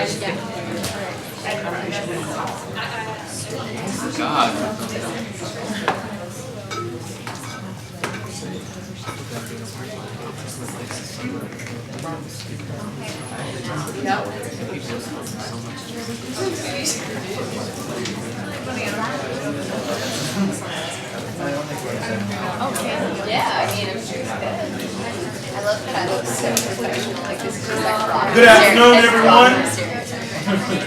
Good afternoon, everyone.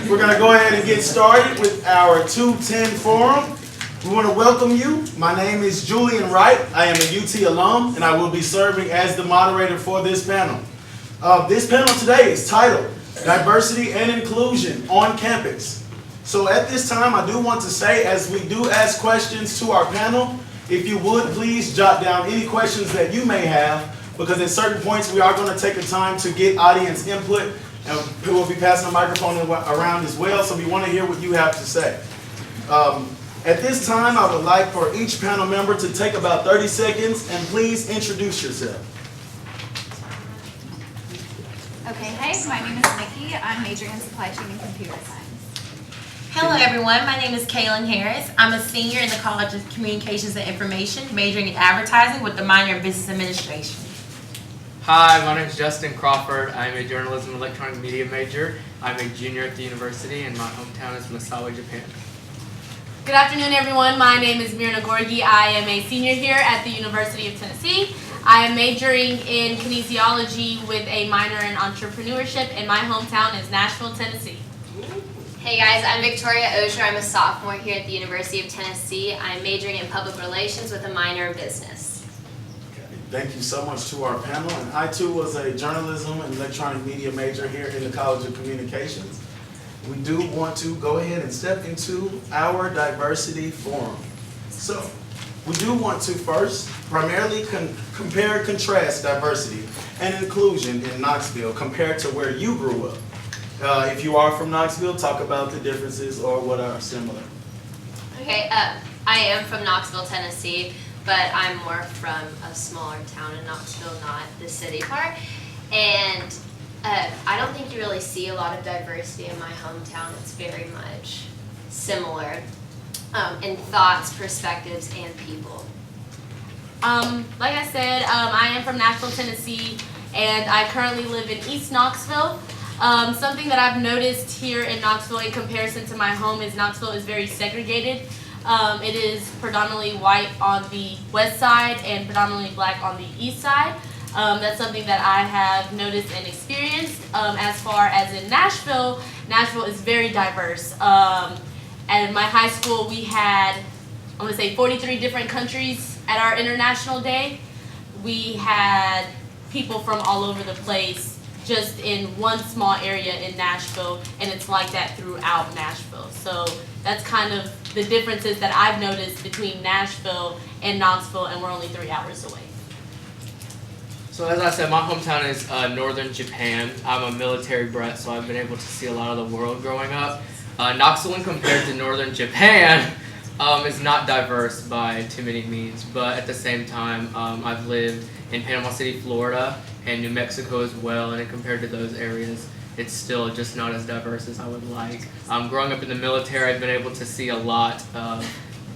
We're going to go ahead and get started with our 210 forum. We want to welcome you. My name is Julian Wright. I am a UT alum, and I will be serving as the moderator for this panel. This panel today is titled Diversity and Inclusion on Campus. So at this time, I do want to say, as we do ask questions to our panel, if you would please jot down any questions that you may have, because at certain points we are going to take the time to get audience input, and we will be passing the microphone around as well, so we want to hear what you have to say. At this time, I would like for each panel member to take about 30 seconds and please introduce yourself. Okay, hey, my name is Nikki. I'm majoring in supply chain and computer science. Hello everyone, my name is Kaylin Harris. I'm a senior in the College of Communications and Information, majoring in advertising with the minor in business administration. Hi, my name is Justin Crawford. I'm a journalism and electronic media major. I'm a junior at the university and my hometown is Misawa, Japan. Good afternoon, everyone. My name is Mirna Gorgi. I am a senior here at the University of Tennessee. I am majoring in kinesiology with a minor in entrepreneurship, and my hometown is Nashville, Tennessee. Hey guys, I'm Victoria Osher. I'm a sophomore here at the University of Tennessee. I'm majoring in public relations with a minor in business. Okay. Thank you so much to our panel. And I too was a journalism and electronic media major here in the College of Communications. We do want to go ahead and step into our diversity forum. So we do want to first primarily compare and contrast diversity and inclusion in Knoxville compared to where you grew up. If you are from Knoxville, talk about the differences or what are similar. Okay, I am from Knoxville, Tennessee, but I'm more from a smaller town in Knoxville, not the city part. And I don't think you really see a lot of diversity in my hometown. It's very much similar in thoughts, perspectives, and people. Like I said, I am from Nashville, Tennessee, and I currently live in East Knoxville. Something that I've noticed here in Knoxville in comparison to my home is Knoxville is very segregated. It is predominantly white on the west side and predominantly black on the east side. That's something that I have noticed and experienced. As far as in Nashville, Nashville is very diverse. At my high school, we had, I want to say, 43 different countries at our International Day. We had people from all over the place just in one small area in Nashville, and it's like that throughout Nashville. So that's kind of the differences that I've noticed between Nashville and Knoxville, and we're only 3 hours away. So as I said, my hometown is northern Japan. I'm a military brat, so I've been able to see a lot of the world growing up. Knoxville, compared to northern Japan, is not diverse by too many means, but at the same time, I've lived in Panama City, Florida, and New Mexico as well, and compared to those areas, it's still just not as diverse as I would like. Growing up in the military, I've been able to see a lot of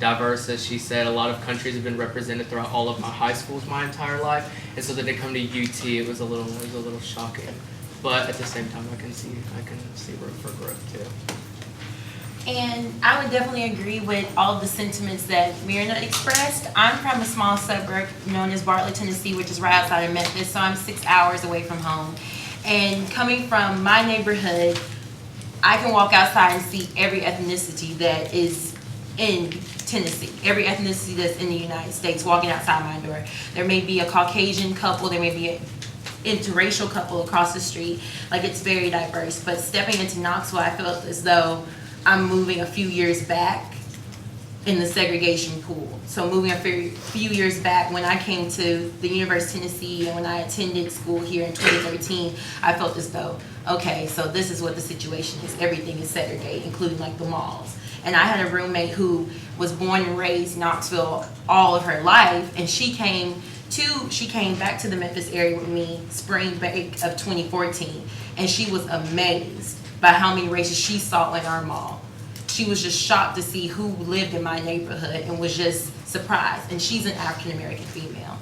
diverse, as she said. A lot of countries have been represented throughout all of my high schools my entire life, and so that they come to UT, it was a little shocking. But at the same time, I can see room for growth too. And I would definitely agree with all of the sentiments that Mirna expressed. I'm from a small suburb known as Bartlett, Tennessee, which is right outside of Memphis, so I'm 6 hours away from home. And coming from my neighborhood, I can walk outside and see every ethnicity that is in Tennessee, every ethnicity that's in the United States walking outside my door. There may be a Caucasian couple, there may be an interracial couple across the street. Like, it's very diverse. But stepping into Knoxville, I felt as though I'm moving a few years back in the segregation pool. So moving a few years back, when I came to the University of Tennessee and when I attended school here in 2013, I felt as though, okay, so this is what the situation is. Everything is segregated, including like the malls. And I had a roommate who was born and raised in Knoxville all of her life, and she came Two, she came back to the Memphis area with me spring break of 2014, and she was amazed by how many races she saw in our mall. She was just shocked to see who lived in my neighborhood and was just surprised. And she's an African American female.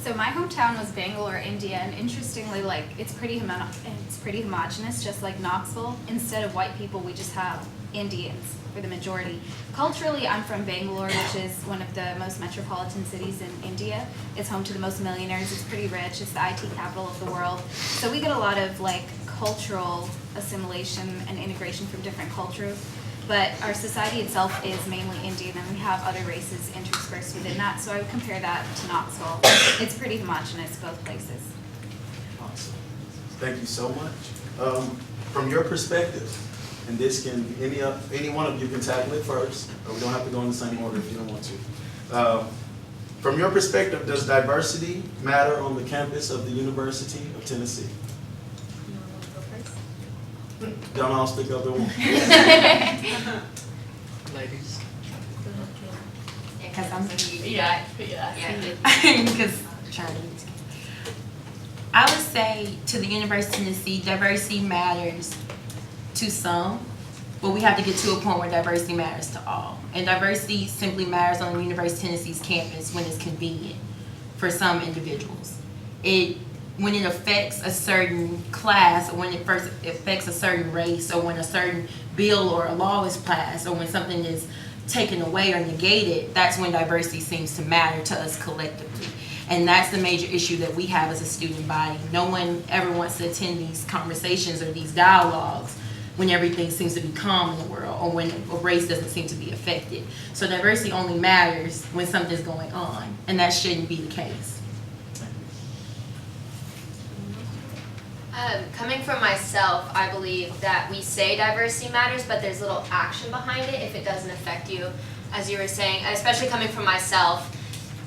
So my hometown was Bangalore, India, and interestingly, like it's pretty homogenous, just like Knoxville. Instead of white people, we just have Indians for the majority. Culturally, I'm from Bangalore, which is one of the most metropolitan cities in India. It's home to the most millionaires. It's pretty rich. It's the IT capital of the world. So we get a lot of like cultural assimilation and integration from different cultures. But our society itself is mainly Indian, and we have other races interspersed within that. So I would compare that to Knoxville. It's pretty homogenous both places. Awesome. Thank you so much. From your perspective, and this can, any one of you can tackle it first, or we don't have to go in the same order if you don't want to. From your perspective, does diversity matter on the campus of the University of Tennessee? Y'all all speak up there. Ladies. Because I'm Yeah. because I would say to the University of Tennessee, diversity matters to some, but we have to get to a point where diversity matters to all. And diversity simply matters on the University of Tennessee's campus when it's convenient for some individuals. When it affects a certain class, or when it first affects a certain race, or when a certain bill or a law is passed, or when something is taken away or negated, that's when diversity seems to matter to us collectively. And that's the major issue that we have as a student body. No one ever wants to attend these conversations or these dialogues when everything seems to be calm in the world, or when a race doesn't seem to be affected. So diversity only matters when something's going on, and that shouldn't be the case. Coming from myself, I believe that we say diversity matters, but there's little action behind it if it doesn't affect you. As you were saying, especially coming from myself,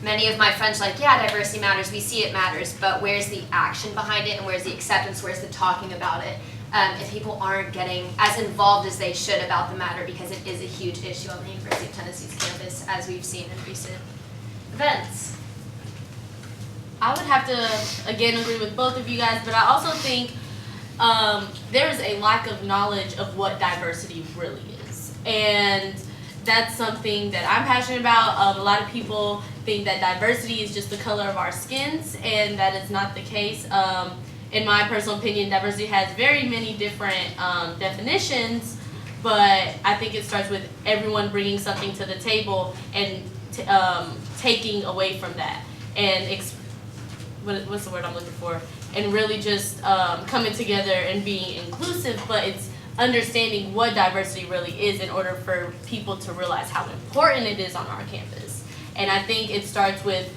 many of my friends are like, yeah, diversity matters, we see it matters, but where's the action behind it, and where's the acceptance, where's the talking about it? If people aren't getting as involved as they should about the matter, because it is a huge issue on the University of Tennessee's campus, as we've seen in recent events. I would have to, again, agree with both of you guys, but I also think there is a lack of knowledge of what diversity really is. And that's something that I'm passionate about. A lot of people think that diversity is just the color of our skins, and that is not the case. In my personal opinion, diversity has very many different definitions, but I think it starts with everyone bringing something to the table and taking away from that. And what's the word I'm looking for? And really just coming together and being inclusive, but it's understanding what diversity really is in order for people to realize how important it is on our campus. And I think it starts with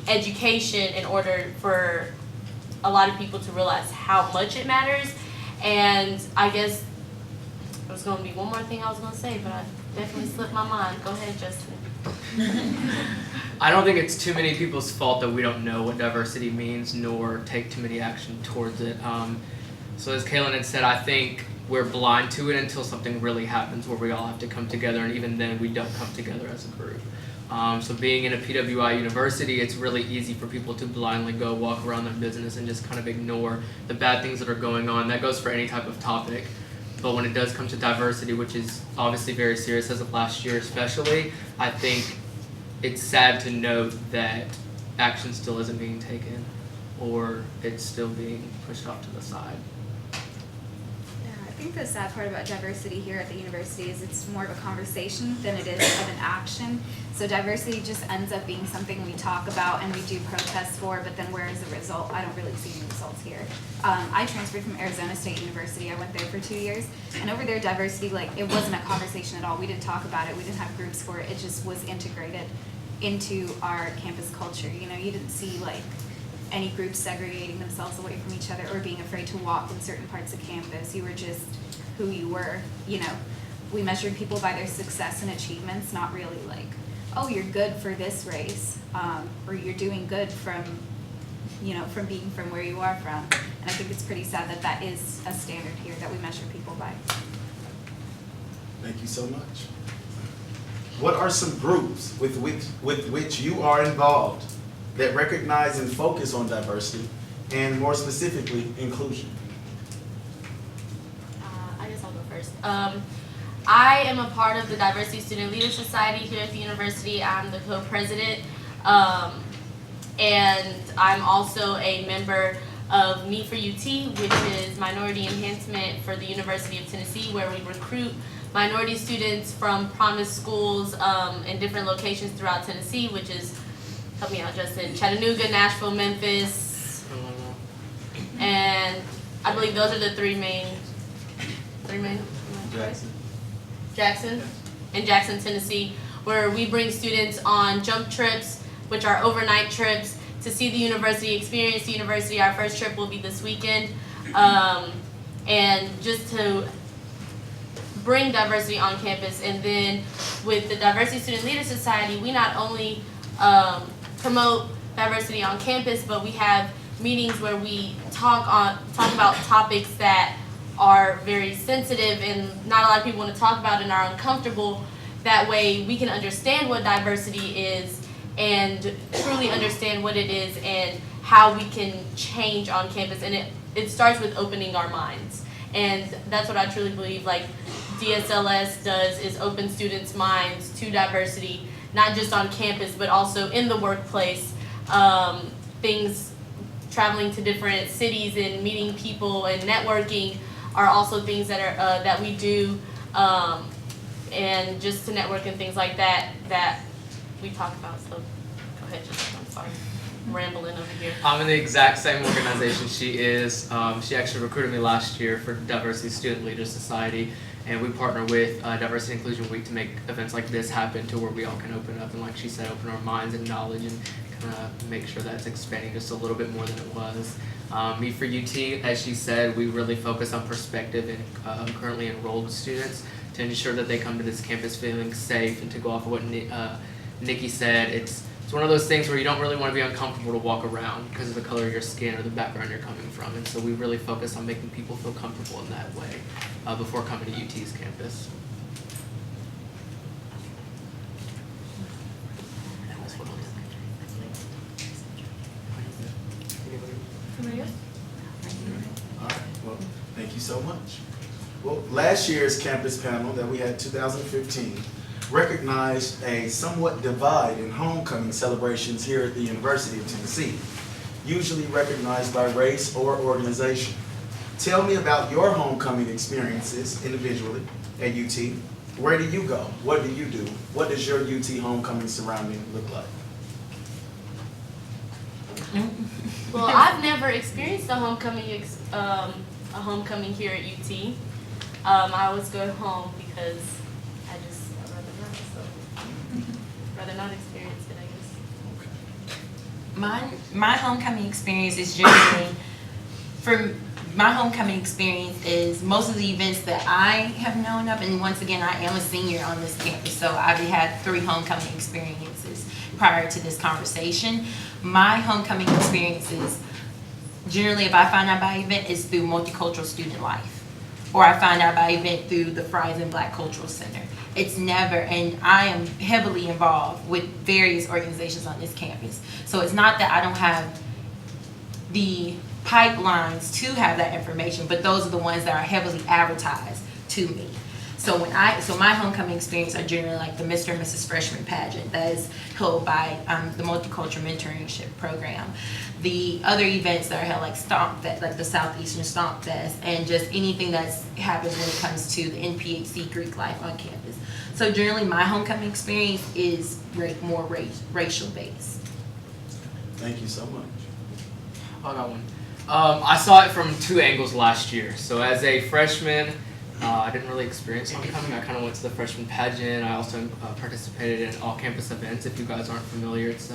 education in order for a lot of people to realize how much it matters. And I guess there was going to be one more thing I was going to say, but I definitely slipped my mind. Go ahead, Justin. I don't think it's too many people's fault that we don't know what diversity means, nor take too many action towards it. So as Kaylin had said, I think we're blind to it until something really happens where we all have to come together, and even then we don't come together as a group. So being in a PWI university, it's really easy for people to blindly go walk around their business and just kind of ignore the bad things that are going on. That goes for any type of topic. But when it does come to diversity, which is obviously very serious as of last year especially, I think it's sad to note that action still isn't being taken, or it's still being pushed off to the side. I think the sad part about diversity here at the university is it's more of a conversation than it is of an action. So diversity just ends up being something we talk about and we do protests for, but then where is the result? I don't really see any results here. I transferred from Arizona State University. I went there for 2 years, and over there diversity, like, it wasn't a conversation at all. We didn't talk about it. We didn't have groups for it. It just was integrated into our campus culture. You know, you didn't see like any groups segregating themselves away from each other or being afraid to walk in certain parts of campus. You were just who you were. You know, we measured people by their success and achievements, not really like, oh, you're good for this race, or you're doing good from, you know, from being from where you are from. And I think it's pretty sad that that is a standard here that we measure people by. Thank you so much. What are some groups with which you are involved that recognize and focus on diversity, and more specifically, inclusion? I guess I'll go first. I am a part of the Diversity Student Leader Society here at the university. I'm the co-president, and I'm also a member of Me for UT, which is Minority Enhancement for the University of Tennessee, where we recruit minority students from promised schools in different locations throughout Tennessee, which is, help me out, Justin, Chattanooga, Nashville, Memphis, and I believe those are the three main. Jackson, in Jackson, Tennessee, where we bring students on jump trips, which are overnight trips, to see the university, experience the university. Our first trip will be this weekend, and just to bring diversity on campus. And then with the Diversity Student Leader Society, we not only promote diversity on campus, but we have meetings where we talk about topics that are very sensitive and not a lot of people want to talk about and are uncomfortable. That way we can understand what diversity is and truly understand what it is and how we can change on campus. And it starts with opening our minds. And that's what I truly believe like DSLS does, is open students' minds to diversity, not just on campus but also in the workplace. Things, traveling to different cities and meeting people and networking are also things that are that we do, and just to network and things like that we talk about. So go ahead, Justin. I'm sorry, I'm rambling over here. I'm in the exact same organization she is. She actually recruited me last year for Diversity Student Leader Society, and we partner with Diversity Inclusion Week to make events like this happen, to where we all can open up and, like she said, open our minds and knowledge and kind of make sure that's expanding just a little bit more than it was. Me for UT, as she said, we really focus on prospective and currently enrolled students to ensure that they come to this campus feeling safe. And to go off of what Nikki said, it's one of those things where you don't really want to be uncomfortable to walk around because of the color of your skin or the background you're coming from. And so we really focus on making people feel comfortable in that way before coming to UT's campus. All right, well, thank you so much. Well, last year's campus panel that we had, 2015, recognized a somewhat divide in homecoming celebrations here at the University of Tennessee, usually recognized by race or organization. Tell me about your homecoming experiences individually at UT. Where do you go? What do you do? What does your UT homecoming surrounding look like? Well, I've never experienced a homecoming here at UT. I always go home because I'd rather not experience it, I guess. My homecoming experience is generally, my homecoming experience is most of the events that I have known of, and once again, I am a senior on this campus, so I've had 3 homecoming experiences prior to this conversation. My homecoming experiences, generally if I find out about an event, is through Multicultural Student Life, or I find out about an event through the Fries and Black Cultural Center. It's never, and I am heavily involved with various organizations on this campus. So it's not that I don't have the pipelines to have that information, but those are the ones that are heavily advertised to me. So my homecoming experience are generally like the Mr. and Mrs. Freshman pageant that is held by the Multicultural Mentorship Program. The other events that are held like Stomp Fest, like the Southeastern Stomp Fest, and just anything that happens when it comes to the NPHC Greek life on campus. So generally my homecoming experience is more racial based. Thank you so much. I got one. I saw it from 2 angles last year. So as a freshman, I didn't really experience homecoming. I kind of went to the freshman pageant. I also participated in all-campus events. If you guys aren't familiar, it's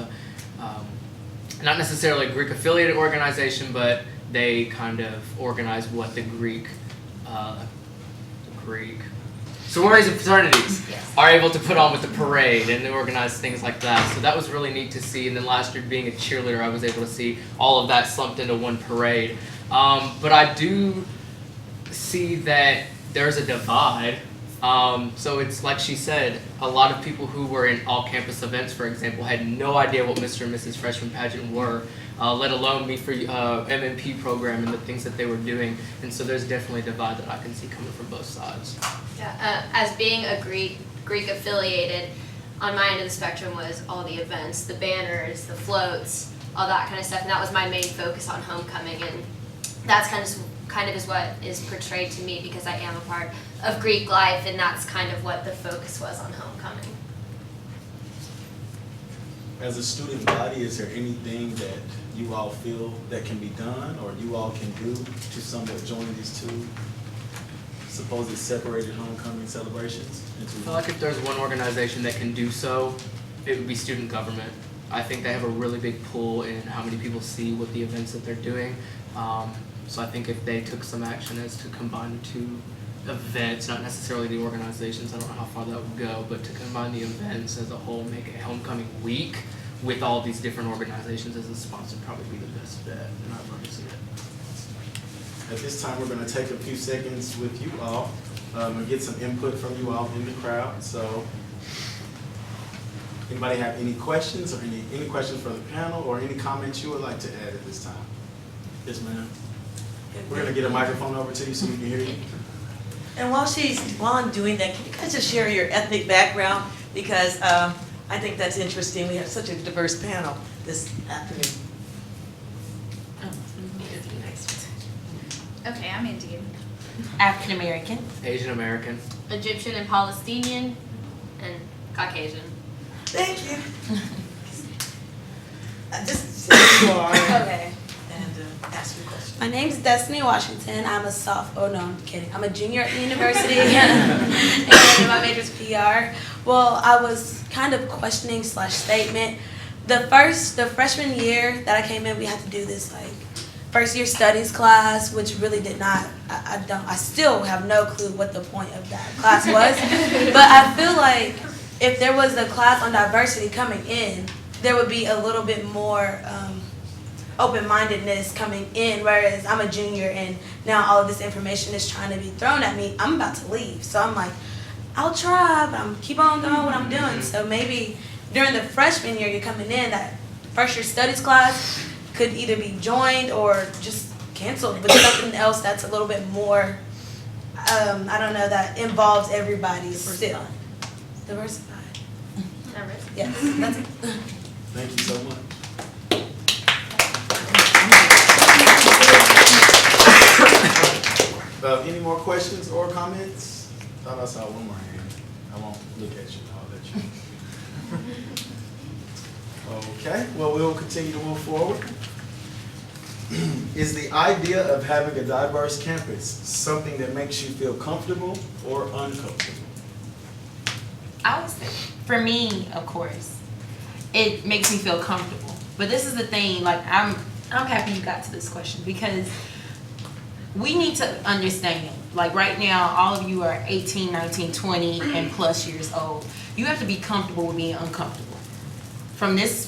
not necessarily a Greek affiliated organization, but they kind of organize what the Greek sororities and fraternities are able to put on with the parade, and they organize things like that. So that was really neat to see. And then last year, being a cheerleader, I was able to see all of that slumped into one parade. But I do see that there's a divide So it's like she said, a lot of people who were in all campus events, for example, had no idea what Mr. and Mrs. Freshman Pageant were, let alone me for MMP program and the things that they were doing. And so there's definitely a divide that I can see coming from both sides. Yeah, as being a Greek affiliated, on my end of the spectrum was all the events, the banners, the floats, all that kind of stuff, and that was my main focus on homecoming, and that's kind of is what is portrayed to me because I am a part of Greek life, and that's kind of what the focus was on homecoming. As a student body, is there anything that you all feel that can be done or you all can do to somewhat join these two supposed separated homecoming celebrations? I feel like if there's one organization that can do so, it would be student government. I think they have a really big pull in how many people see what the events that they're doing. So I think if they took some action as to combine the two events, not necessarily the organizations, I don't know how far that would go, but to combine the events as a whole, make a homecoming week with all these different organizations as a sponsor, would probably be the best bet, and I'd love to see it. At this time, we're going to take a few seconds with you all and get some input from you all in the crowd. So, anybody have any questions or any questions for the panel or any comments you would like to add at this time? Yes, ma'am. We're going to get a microphone over to you so we can hear you. And while I'm doing that, can you guys just share your ethnic background? Because I think that's interesting. We have such a diverse panel this afternoon. Okay, I'm Indian. African American. Asian American. Egyptian and Palestinian. And Caucasian. Thank you. Just say who you are Okay. and ask your question. My name's Destiny Washington. I'm a sophomore. Oh no, I'm kidding. I'm a junior at the university, and my major's PR. Well, I was kind of questioning / statement. The freshman year that I came in, we had to do this like first year studies class, which really did not. I still have no clue what the point of that class was, but I feel like if there was a class on diversity coming in, there would be a little bit more open-mindedness coming in, whereas I'm a junior and now all of this information is trying to be thrown at me. I'm about to leave, so I'm like, I'll try, but I'm keep on doing what I'm doing. So maybe during the freshman year you're coming in, that first year studies class could either be joined or just canceled with something else that's a little bit more, I don't know, that involves everybody still. Diversified. Yes, that's it. Thank you so much. Any more questions or comments? Thought I saw one more hand. I won't look at you. I'll let you. Okay, well, we'll continue to move forward. Is the idea of having a diverse campus something that makes you feel comfortable or uncomfortable? I would say, for me, of course, it makes me feel comfortable. But this is the thing, like I'm happy you got to this question because we need to understand, like right now, all of you are 18, 19, 20, and plus years old. You have to be comfortable with being uncomfortable. From this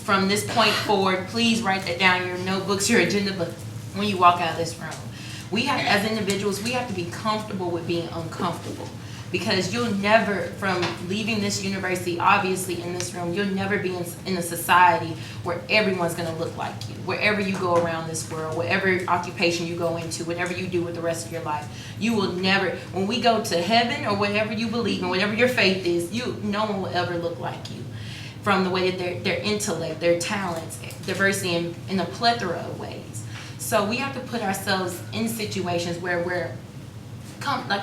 point forward, please write that down in your notebooks, your agenda, but when you walk out of this room. We have, as individuals, we have to be comfortable with being uncomfortable. Because you'll never, from leaving this university, obviously in this room, you'll never be in a society where everyone's gonna look like you. Wherever you go around this world, whatever occupation you go into, whatever you do with the rest of your life, you will never, when we go to heaven or whatever you believe in, whatever your faith is, no one will ever look like you. From the way that their intellect, their talents, diversity in a plethora of ways. So we have to put ourselves in situations where we're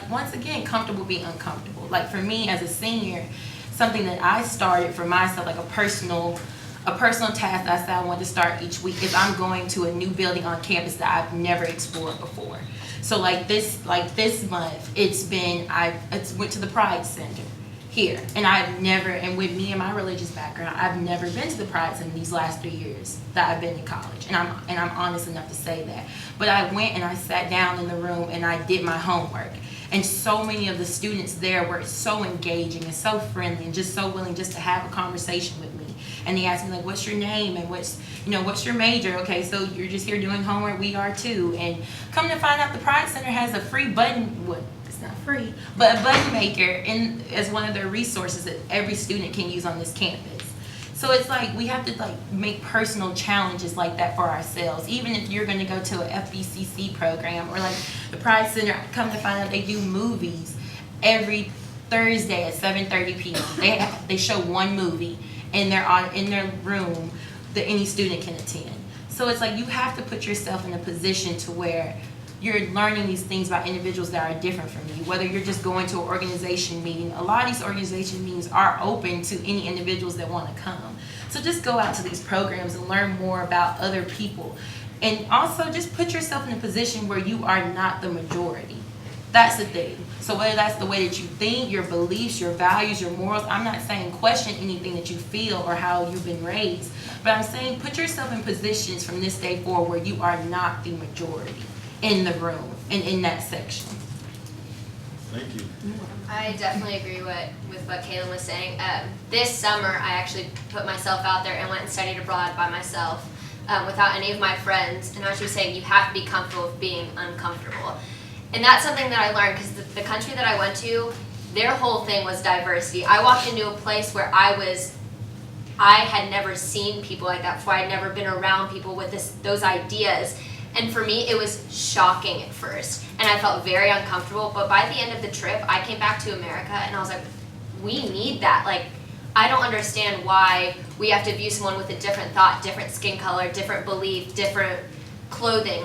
once again, comfortable being uncomfortable. Like for me as a senior, something that I started for myself, like a personal task that I said I wanted to start each week is I'm going to a new building on campus that I've never explored before. So like this month, I went to the Pride Center here, and with me and my religious background, I've never been to the Pride Center these last 3 years that I've been in college, and I'm honest enough to say that. But I went and I sat down in the room and I did my homework, and so many of the students there were so engaging and so friendly and just so willing just to have a conversation with me. And they asked me like, "What's your name and what's your major?" Okay, so you're just here doing homework. We are too. And come to find out, the Pride Center has a free button. it's not free, but a button maker as one of their resources that every student can use on this campus. So it's like we have to make personal challenges like that for ourselves. Even if you're going to go to a FBCC program or like the Pride Center, come to find out they do movies every Thursday at 7:30 p.m. They show one movie and they're in their room that any student can attend. So it's like you have to put yourself in a position to where you're learning these things about individuals that are different from you. Whether you're just going to an organization meeting, a lot of these organization meetings are open to any individuals that want to come. So just go out to these programs and learn more about other people. And also just put yourself in a position where you are not the majority. That's the thing. So whether that's the way that you think, your beliefs, your values, your morals, I'm not saying question anything that you feel or how you've been raised, but I'm saying put yourself in positions from this day forward where you are not the majority in the room and in that section. Thank you. I definitely agree with what Kaylin was saying. This summer, I actually put myself out there and went and studied abroad by myself without any of my friends. And as she was saying, you have to be comfortable with being uncomfortable. And that's something that I learned because the country that I went to, their whole thing was diversity. I walked into a place where I had never seen people like that before. I had never been around people with those ideas. And for me, it was shocking at first. And I felt very uncomfortable. But by the end of the trip, I came back to America and I was like, we need that. Like, I don't understand why we have to view someone with a different thought, different skin color, different belief, different clothing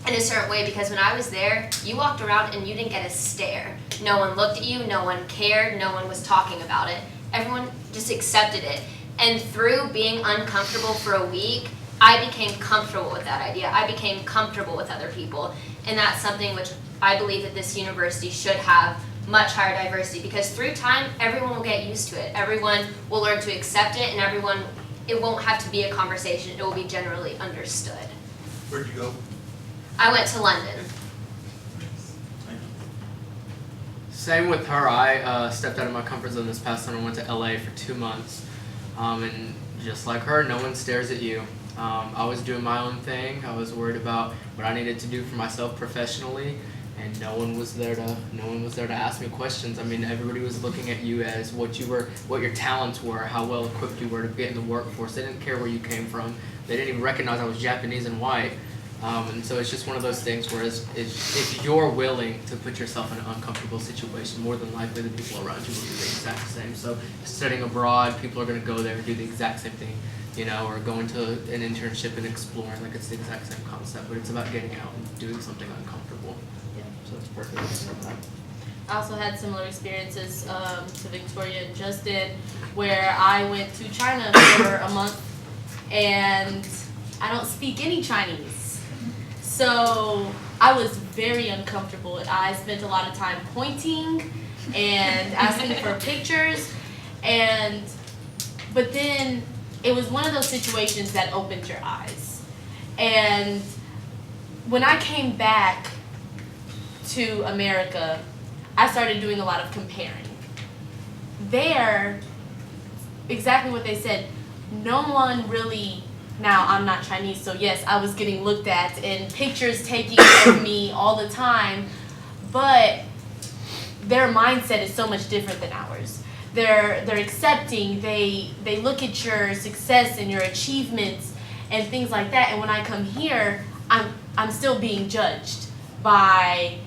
in a certain way. Because when I was there, you walked around and you didn't get a stare. No one looked at you, no one cared, no one was talking about it. Everyone just accepted it. And through being uncomfortable for a week, I became comfortable with that idea. I became comfortable with other people. And that's something which I believe that this university should have much higher diversity, because through time, everyone will get used to it. Everyone will learn to accept it, and it won't have to be a conversation. It will be generally understood. Where'd you go? I went to London. Same with her. I stepped out of my comfort zone this past summer and went to LA for 2 months. And just like her, no one stares at you. I was doing my own thing. I was worried about what I needed to do for myself professionally, and no one was there to ask me questions. I mean, everybody was looking at you as what your talents were, how well equipped you were to get in the workforce. They didn't care where you came from. They didn't even recognize I was Japanese and white. And so it's just one of those things where if you're willing to put yourself in an uncomfortable situation, more than likely the people around you will do the exact same. So studying abroad, people are going to go there and do the exact same thing, or going to an internship and exploring. Like, it's the exact same concept, but it's about getting out and doing something uncomfortable. Yeah. So it's perfect. I also had similar experiences to Victoria and Justin, where I went to China for a month and I don't speak any Chinese. So I was very uncomfortable. I spent a lot of time pointing and asking for pictures, but then it was one of those situations that opened your eyes. And when I came back to America, I started doing a lot of comparing. There, exactly what they said, no one really. Now, I'm not Chinese, so yes, I was getting looked at and pictures taken of me all the time, but their mindset is so much different than ours. They're accepting, they look at your success and your achievements and things like that, and when I come here, I'm still being judged by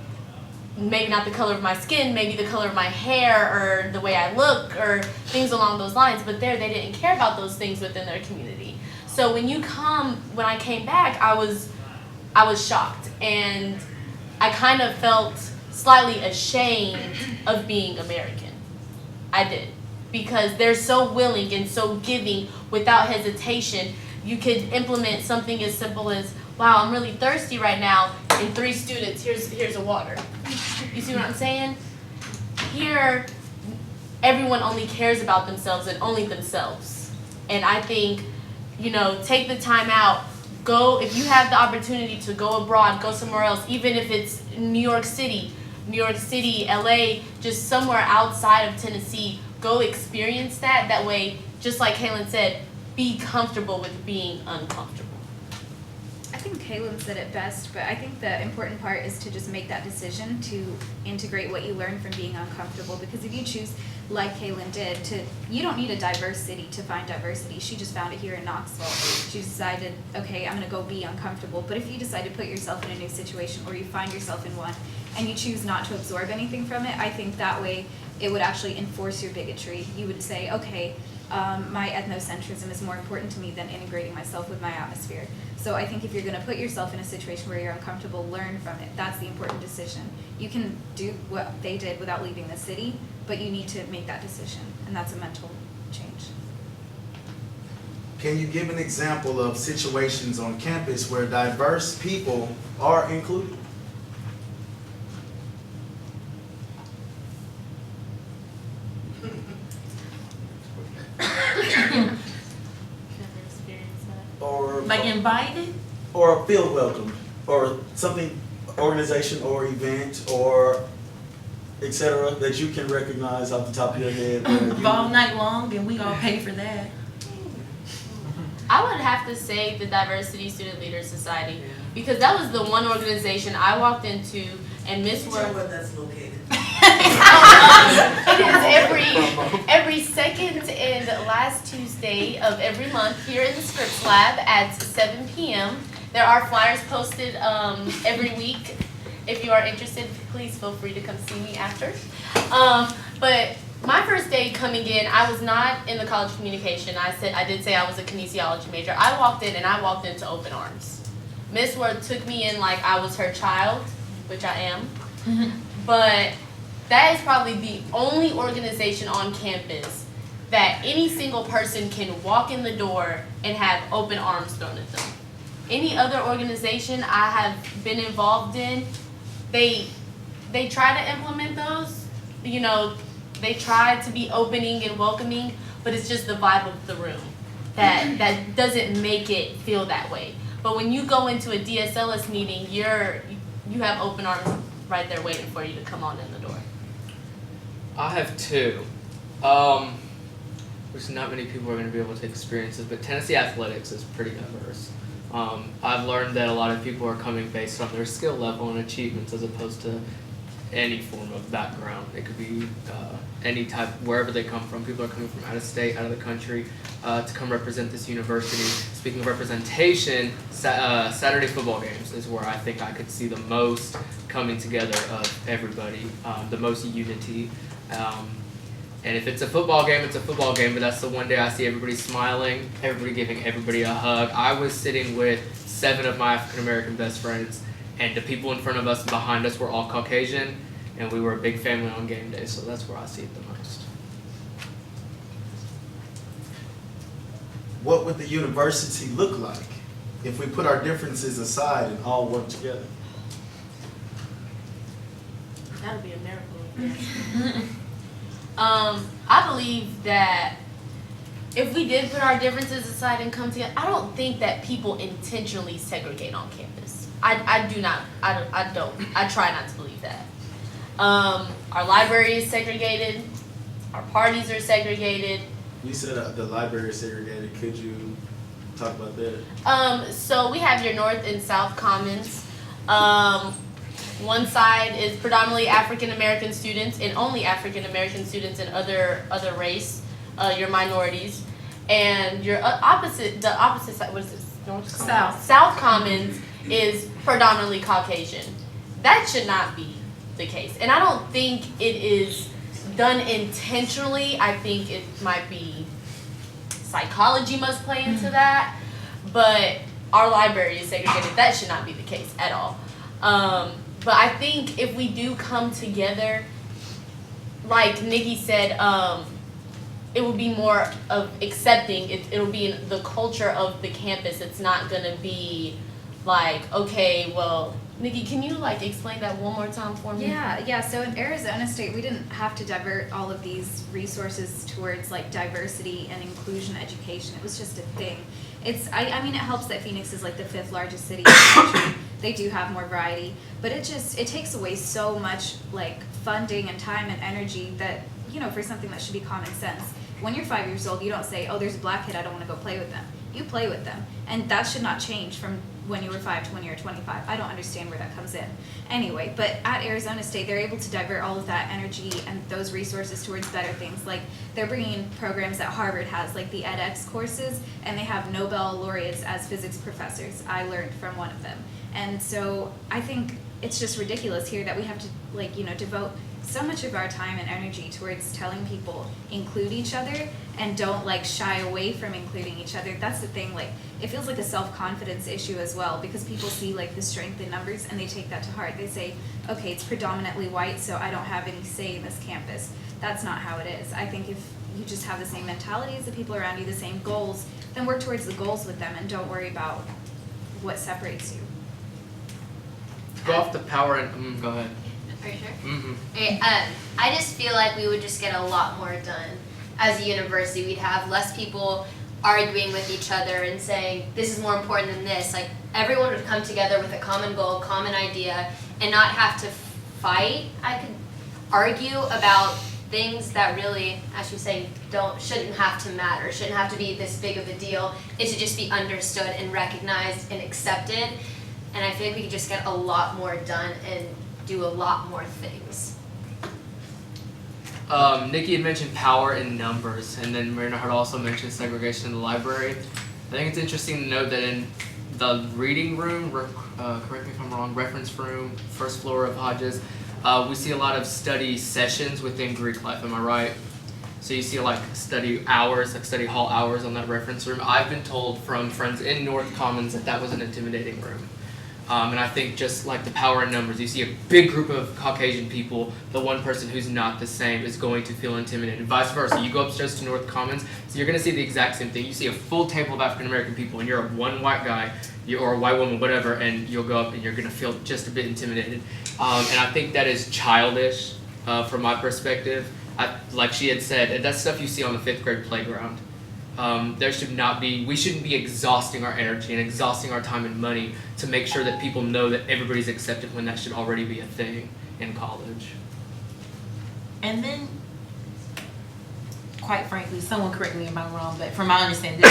maybe not the color of my skin, maybe the color of my hair or the way I look or things along those lines, but there they didn't care about those things within their community. So when I came back, I was shocked, and I kind of felt slightly ashamed of being American. I did, because they're so willing and so giving without hesitation. You could implement something as simple as, wow, I'm really thirsty right now, and 3 students, here's a water. You see what I'm saying? Here, everyone only cares about themselves and only themselves. And I think, take the time out, go, if you have the opportunity to go abroad, go somewhere else, even if it's New York City, LA, just somewhere outside of Tennessee, go experience that. That way, just like Kaylin said, be comfortable with being uncomfortable. I think Kaylin said it best, but I think the important part is to just make that decision to integrate what you learn from being uncomfortable. Because if you choose, like Kaylin did, you don't need a diverse city to find diversity. She just found it here in Knoxville. She decided, okay, I'm gonna go be uncomfortable. But if you decide to put yourself in a new situation, or you find yourself in one, and you choose not to absorb anything from it, I think that way it would actually enforce your bigotry. You would say, okay, my ethnocentrism is more important to me than integrating myself with my atmosphere. So I think if you're going to put yourself in a situation where you're uncomfortable, learn from it. That's the important decision. You can do what they did without leaving the city, but you need to make that decision, and that's a mental change. Can you give an example of situations on campus where diverse people are included? Or Like invited? or feel welcome, or something, organization or event or etc. that you can recognize off the top of your head. where you- All night long, and we all pay for that. I would have to say the Diversity Student Leaders Society, because that was the one organization I walked into, and Miss Tell World. where that's located. It is every second and last Tuesday of every month here in the Scripps Lab at 7 p.m. There are flyers posted every week. If you are interested, please feel free to come see me after. But my first day coming in, I was not in the College of Communication. I did say I was a kinesiology major. I walked in and I walked into open arms. Miss Worth took me in like I was her child, which I am. But that is probably the only organization on campus that any single person can walk in the door and have open arms thrown at them. Any other organization I have been involved in, they try to implement those, you know, they try to be opening and welcoming, but it's just the vibe of the room that doesn't make it feel that way. But when you go into a DSLS meeting, you have open arms right there waiting for you to come on in the door. I have two, which not many people are going to be able to experience it, but Tennessee athletics is pretty diverse. I've learned that a lot of people are coming based on their skill level and achievements as opposed to any form of background. It could be any type, wherever they come from. People are coming from out of state, out of the country, to come represent this university. Speaking of representation, Saturday football games is where I think I could see the most coming together of everybody, the most unity. And if it's a football game, it's a football game, but that's the one day I see everybody smiling, everybody giving everybody a hug. I was sitting with 7 of my African American best friends, and the people in front of us and behind us were all Caucasian, and we were a big family on game day, so that's where I see it the most. What would the university look like if we put our differences aside and all work together? That'll be a miracle. I believe that if we did put our differences aside and come together, I don't think that people intentionally segregate on campus. I try not to believe that. Our library is segregated. Our parties are segregated. You said the library is segregated. Could you talk about that? So we have your North and South Commons. One side is predominantly African American students and only African American students and other race, your minorities. And your the opposite side, what is this? North South. South Commons is predominantly Caucasian. That should not be the case. And I don't think it is done intentionally. I think it might be psychology must play into that. But our library is segregated. That should not be the case at all. But I think if we do come together, like Nikki said, it will be more of accepting. It'll be in the culture of the campus. It's not gonna be like, okay, well, Nikki, can you like explain that one more time for me? Yeah. So in Arizona State, we didn't have to divert all of these resources towards like diversity and inclusion education. It was just a thing. I mean, it helps that Phoenix is like the 5th largest city in the country. They do have more variety, but it takes away so much like funding and time and energy that, you know, for something that should be common sense. When you're 5 years old, you don't say, oh, there's a black kid, I don't want to go play with them. You play with them, and that should not change from when you were 5, 20, or 25. I don't understand where that comes in. Anyway, but at Arizona State, they're able to divert all of that energy and those resources towards better things. Like, they're bringing programs that Harvard has, like the edX courses, and they have Nobel laureates as physics professors. I learned from one of them. And so I think it's just ridiculous here that we have to, like, you know, devote so much of our time and energy towards telling people include each other and don't like shy away from including each other. That's the thing, like it feels like a self-confidence issue as well, because people see like the strength in numbers and they take that to heart. They say, okay, it's predominantly white, so I don't have any say in this campus. That's not how it is. I think if you just have the same mentality as the people around you, the same goals, then work towards the goals with them and don't worry about what separates you. Go off the power and go ahead. Are you sure? Mm-hmm. Okay, I just feel like we would just get a lot more done as a university. We'd have less people arguing with each other and saying, this is more important than this. Like, everyone would come together with a common goal, common idea, and not have to fight. I could argue about things that really, as you're saying, shouldn't have to matter, shouldn't have to be this big of a deal. It should just be understood and recognized and accepted. And I feel like we could just get a lot more done and do a lot more things. Nikki had mentioned power in numbers, and then Marina had also mentioned segregation in the library. I think it's interesting to note that in the reading room, correct me if I'm wrong, reference room, first floor of Hodges, we see a lot of study sessions within Greek life, am I right? So you see like study hours, like study hall hours on that reference room. I've been told from friends in North Commons that that was an intimidating room. And I think just like the power in numbers, you see a big group of Caucasian people, the one person who's not the same is going to feel intimidated. Vice versa, you go upstairs to North Commons, so you're going to see the exact same thing. You see a full table of African American people, and you're one white guy, or a white woman, whatever, and you'll go up and you're going to feel just a bit intimidated. And I think that is childish from my perspective. Like she had said, that's stuff you see on the 5th grade playground. We shouldn't be exhausting our energy and exhausting our time and money to make sure that people know that everybody's accepted when that should already be a thing in college. And then, quite frankly, someone correct me if I'm wrong, but from my understanding,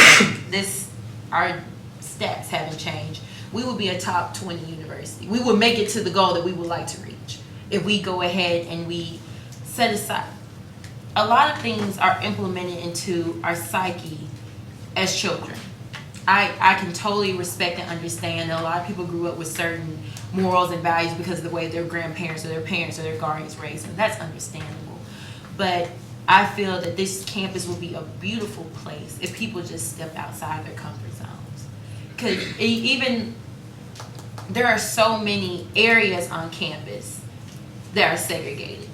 our stats haven't changed. We will be a top 20 university. We will make it to the goal that we would like to reach if we go ahead and we set aside. A lot of things are implemented into our psyche as children. I can totally respect and understand that a lot of people grew up with certain morals and values because of the way their grandparents or their parents or their guardians raised them. That's understandable. But I feel that this campus will be a beautiful place if people just step outside their comfort zones. Because even there are so many areas on campus that are segregated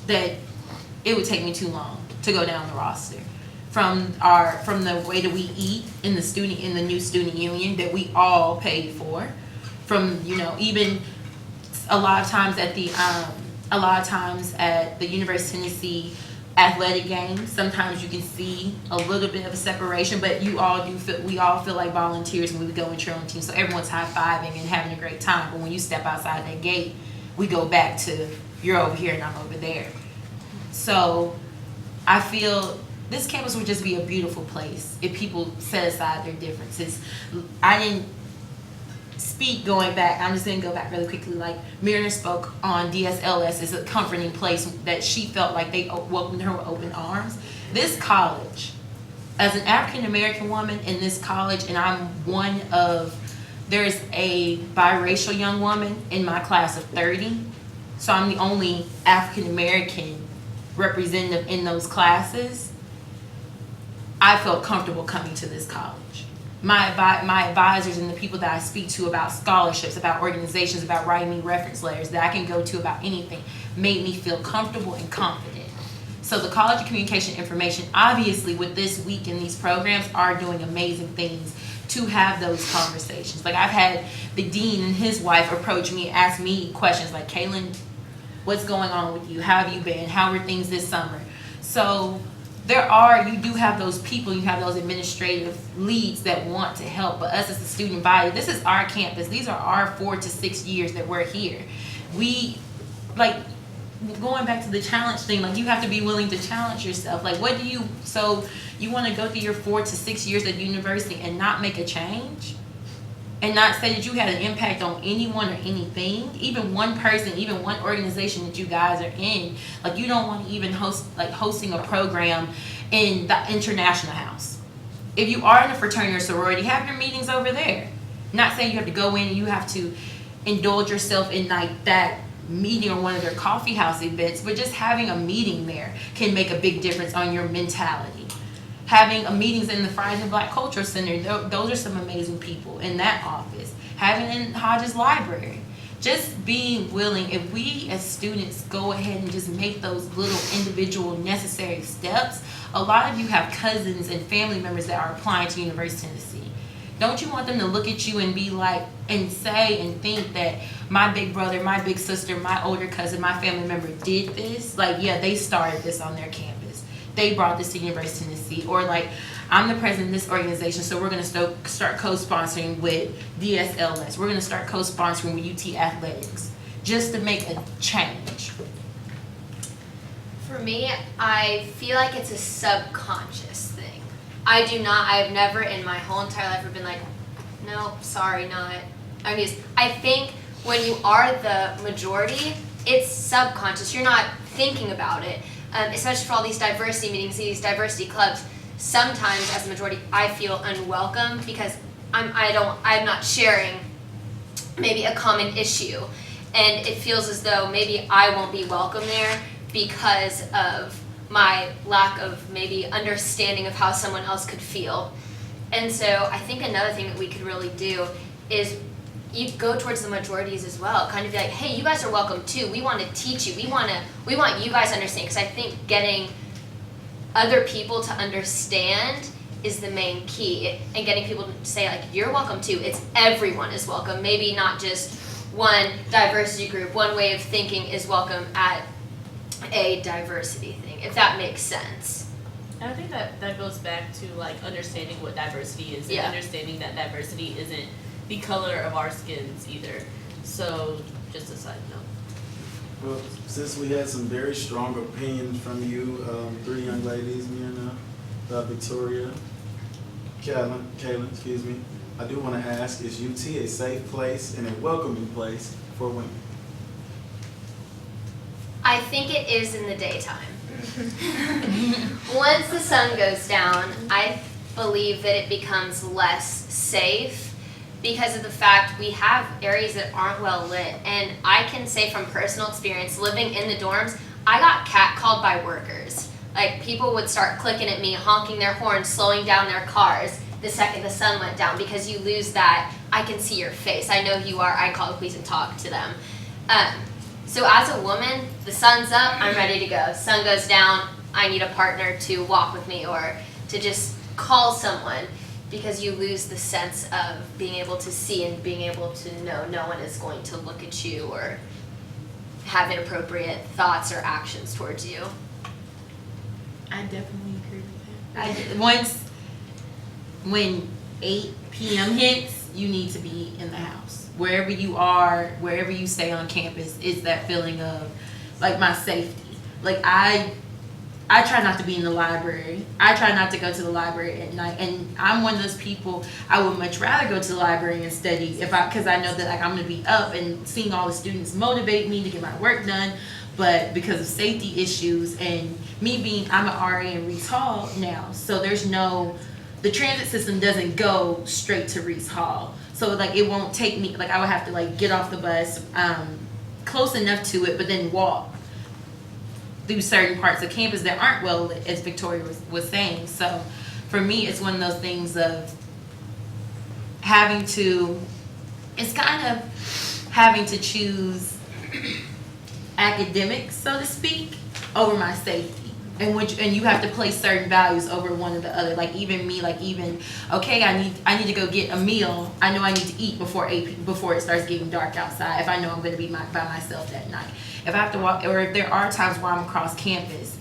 that it would take me too long to go down the roster. From the way that we eat in the new student union that we all paid for, from even a lot of times at the University of Tennessee athletic games, sometimes you can see a little bit of a separation, but we all feel like volunteers when we go and cheer on teams, so everyone's high-fiving and having a great time. But when you step outside that gate, we go back to you're over here and I'm over there. So I feel this campus would just be a beautiful place if people set aside their differences. I didn't speak going back. I'm just going to go back really quickly. Like Myrna spoke on DSLS as a comforting place that she felt like they welcomed her with open arms. This college, as an African American woman in this college, and there's a biracial young woman in my class of 30. So I'm the only African American representative in those classes. I felt comfortable coming to this college. My advisors and the people that I speak to about scholarships, about organizations, about writing me reference letters that I can go to about anything made me feel comfortable and confident. So the College of Communication Information, obviously with this week and these programs, are doing amazing things to have those conversations. Like I've had the dean and his wife approach me, ask me questions like, Kaylin, what's going on with you? How have you been? How were things this summer? So you do have those people, you have those administrative leads that want to help, but us as a student body, this is our campus. These are our 4 to 6 years that we're here. Going back to the challenge thing, like you have to be willing to challenge yourself. Like so you want to go through your 4 to 6 years at university and not make a change? and not say that you had an impact on anyone or anything, even one person, even one organization that you guys are in. Like, you don't want to even hosting a program in the International House. If you are in a fraternity or sorority, have your meetings over there. Not saying you have to go in and you have to indulge yourself in like that meeting or one of their coffee house events, but just having a meeting there can make a big difference on your mentality. Having a meetings in the Friars and Black Cultural Center, those are some amazing people in that office. Having in Hodges Library. Just being willing, if we as students go ahead and just make those little individual necessary steps, a lot of you have cousins and family members that are applying to University of Tennessee. Don't you want them to look at you and be like, and say and think that my big brother, my big sister, my older cousin, my family member did this? Like, yeah, they started this on their campus. They brought this to University of Tennessee. Or like, I'm the president of this organization, so we're going to start co-sponsoring with DSLS. We're going to start co-sponsoring with UT Athletics, just to make a change. For me, I feel like it's a subconscious thing. I've never in my whole entire life been like, no, sorry, not. I think when you are the majority, it's subconscious. You're not thinking about it, especially for all these diversity meetings, these diversity clubs. Sometimes, as a majority, I feel unwelcome because I'm not sharing maybe a common issue, and it feels as though maybe I won't be welcome there because of my lack of maybe understanding of how someone else could feel. And so I think another thing that we could really do is you go towards the majorities as well. Kind of be like, hey, you guys are welcome too. We want to teach you. We want you guys to understand, because I think getting other people to understand is the main key, and getting people to say like, you're welcome too. It's everyone is welcome. Maybe not just one diversity group, one way of thinking is welcome at a diversity thing, if that makes sense. And I think that goes back to like understanding what diversity is, and understanding that diversity isn't the color of our skins either. So just a side note. Well, since we had some very strong opinions from you, three young ladies, Myrna, Victoria, Kaylin, excuse me, I do want to ask, is UT a safe place and a welcoming place for women? I think it is in the daytime. Once the sun goes down, I believe that it becomes less safe because of the fact we have areas that aren't well lit. And I can say from personal experience, living in the dorms, I got catcalled by workers. Like, people would start clicking at me, honking their horns, slowing down their cars the second the sun went down, because you lose that, I can see your face, I know who you are, I call the police and talk to them. So as a woman, the sun's up, I'm ready to go. Sun goes down, I need a partner to walk with me or to just call someone, because you lose the sense of being able to see and being able to know no one is going to look at you or have inappropriate thoughts or actions towards you. I definitely agree with that. When 8 p.m. hits, you need to be in the house. Wherever you are, wherever you stay on campus, it's that feeling of like my safety. Like I try not to be in the library. I try not to go to the library at night. And I'm one of those people, I would much rather go to the library and study because I know that like I'm gonna be up and seeing all the students motivate me to get my work done. But because of safety issues and I'm an RA in Reese Hall now, so the transit system doesn't go straight to Reese Hall. So like it won't take me, like I would have to like get off the bus close enough to it, but then walk through certain parts of campus that aren't well lit, as Victoria was saying. So for me, it's one of those things of having to choose academics, so to speak, over my safety. And you have to place certain values over one or the other. Like even me, okay, I need to go get a meal. I know I need to eat before it starts getting dark outside. If I know I'm going to be by myself that night. If I have to walk, or if there are times where I'm across campus,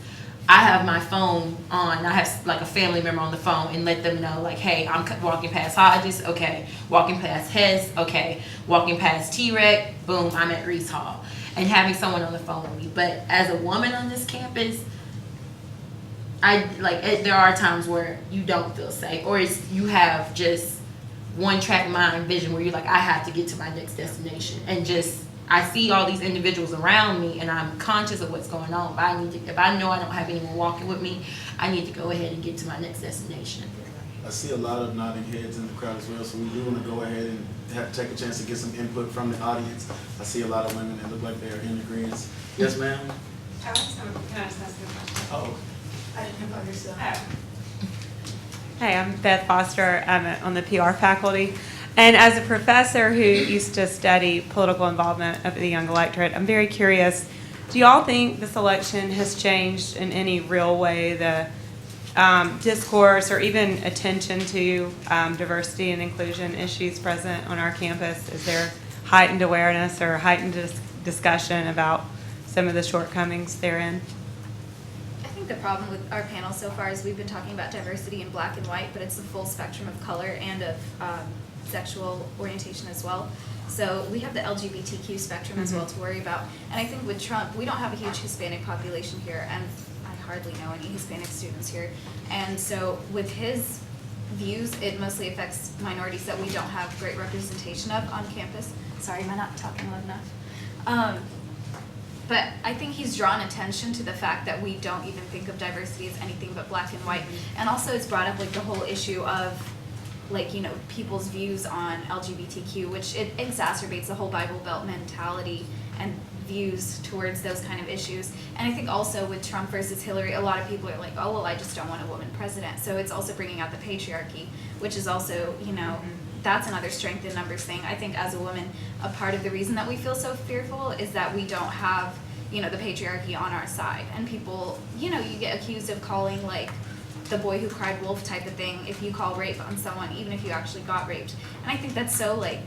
I have my phone on. I have like a family member on the phone and let them know like, hey, I'm walking past Hodges. Okay, walking past Hess. Okay, walking past T-Rec. Boom, I'm at Reese Hall, and having someone on the phone with me. But as a woman on this campus, there are times where you don't feel safe, or you have just one-track mind vision where you're like, I have to get to my next destination, and just I see all these individuals around me, and I'm conscious of what's going on. If I know I don't have anyone walking with me, I need to go ahead and get to my next destination. I see a lot of nodding heads in the crowd as well, so we do want to go ahead and take a chance to get some input from the audience. I see a lot of women that look like they're in agreement. Yes, ma'am? Can I just ask you a question? Oh, I didn't have yourself. Hey, I'm Beth Foster. I'm on the PR faculty. And as a professor who used to study political involvement of the young electorate, I'm very curious, do y'all think this election has changed in any real way the discourse or even attention to diversity and inclusion issues present on our campus? Is there heightened awareness or heightened discussion about some of the shortcomings therein? I think the problem with our panel so far is we've been talking about diversity in black and white, but it's the full spectrum of color and of sexual orientation as well. So we have the LGBTQ spectrum as well to worry about. And I think with Trump, we don't have a huge Hispanic population here, and I hardly know any Hispanic students here. And so with his views, it mostly affects minorities that we don't have great representation of on campus. Sorry, am I not talking loud enough? But I think he's drawn attention to the fact that we don't even think of diversity as anything but black and white. And also it's brought up like the whole issue of like, you know, people's views on LGBTQ, which it exacerbates the whole Bible Belt mentality and views towards those kind of issues. And I think also with Trump versus Hillary, a lot of people are like, oh, well, I just don't want a woman president. So it's also bringing out the patriarchy, which is also, you know, that's another strength in numbers thing. I think as a woman, a part of the reason that we feel so fearful is that we don't have, you know, the patriarchy on our side. And people, you know, you get accused of calling like the boy who cried wolf type of thing if you call rape on someone, even if you actually got raped. And I think that's so like,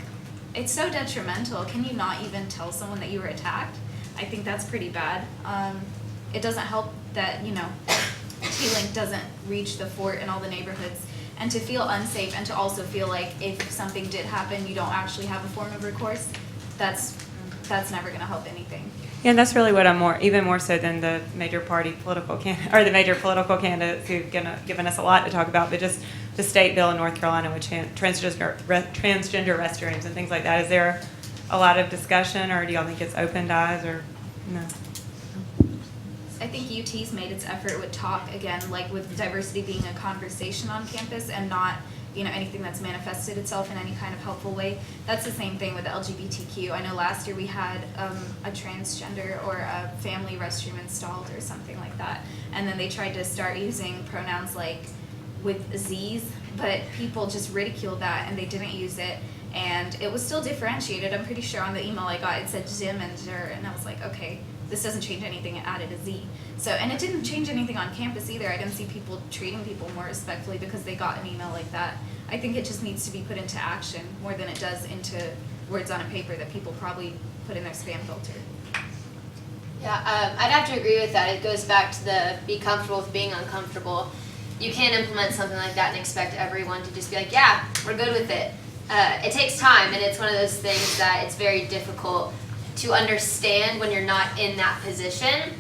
it's so detrimental. Can you not even tell someone that you were attacked? I think that's pretty bad. It doesn't help that, you know, T-Link doesn't reach the fort in all the neighborhoods. And to feel unsafe and to also feel like if something did happen, you don't actually have a form of recourse, that's never going to help anything. Yeah, and that's really what I'm even more so than the major party political the major political candidates who've given us a lot to talk about, but just the state bill in North Carolina with transgender restrooms and things like that. Is there a lot of discussion, or do y'all think it's opened eyes, or no? I think UT's made its effort with talk again, like with diversity being a conversation on campus and not, you know, anything that's manifested itself in any kind of helpful way. That's the same thing with the LGBTQ. I know last year we had a transgender or a family restroom installed or something like that. And then they tried to start using pronouns like with Z's, but people just ridiculed that and they didn't use it. And it was still differentiated. I'm pretty sure on the email I got it said Jim and Jer, and I was like, okay, this doesn't change anything, it added a Z. So, and it didn't change anything on campus either. I didn't see people treating people more respectfully because they got an email like that. I think it just needs to be put into action more than it does into words on a paper that people probably put in their spam filter. Yeah, I'd have to agree with that. It goes back to the be comfortable with being uncomfortable. You can't implement something like that and expect everyone to just be like, yeah, we're good with it. It takes time, and it's one of those things that it's very difficult to understand when you're not in that position.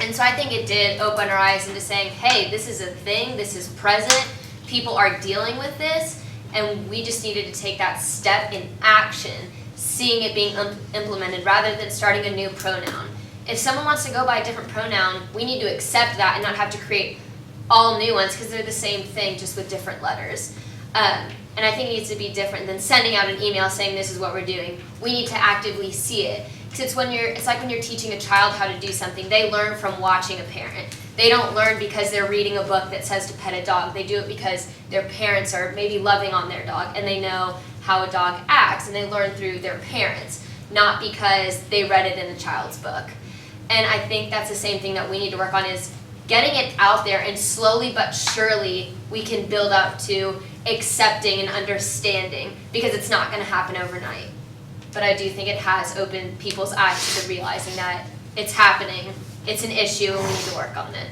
And so I think it did open our eyes into saying, hey, this is a thing, this is present, people are dealing with this, and we just needed to take that step in action, seeing it being implemented rather than starting a new pronoun. If someone wants to go by a different pronoun, we need to accept that and not have to create all new ones because they're the same thing just with different letters. And I think it needs to be different than sending out an email saying this is what we're doing. We need to actively see it. Because it's like when you're teaching a child how to do something, they learn from watching a parent. They don't learn because they're reading a book that says to pet a dog. They do it because their parents are maybe loving on their dog and they know how a dog acts and they learn through their parents, not because they read it in a child's book. And I think that's the same thing that we need to work on is getting it out there, and slowly but surely we can build up to accepting and understanding, because it's not going to happen overnight. But I do think it has opened people's eyes to realizing that it's happening, it's an issue, and we need to work on it.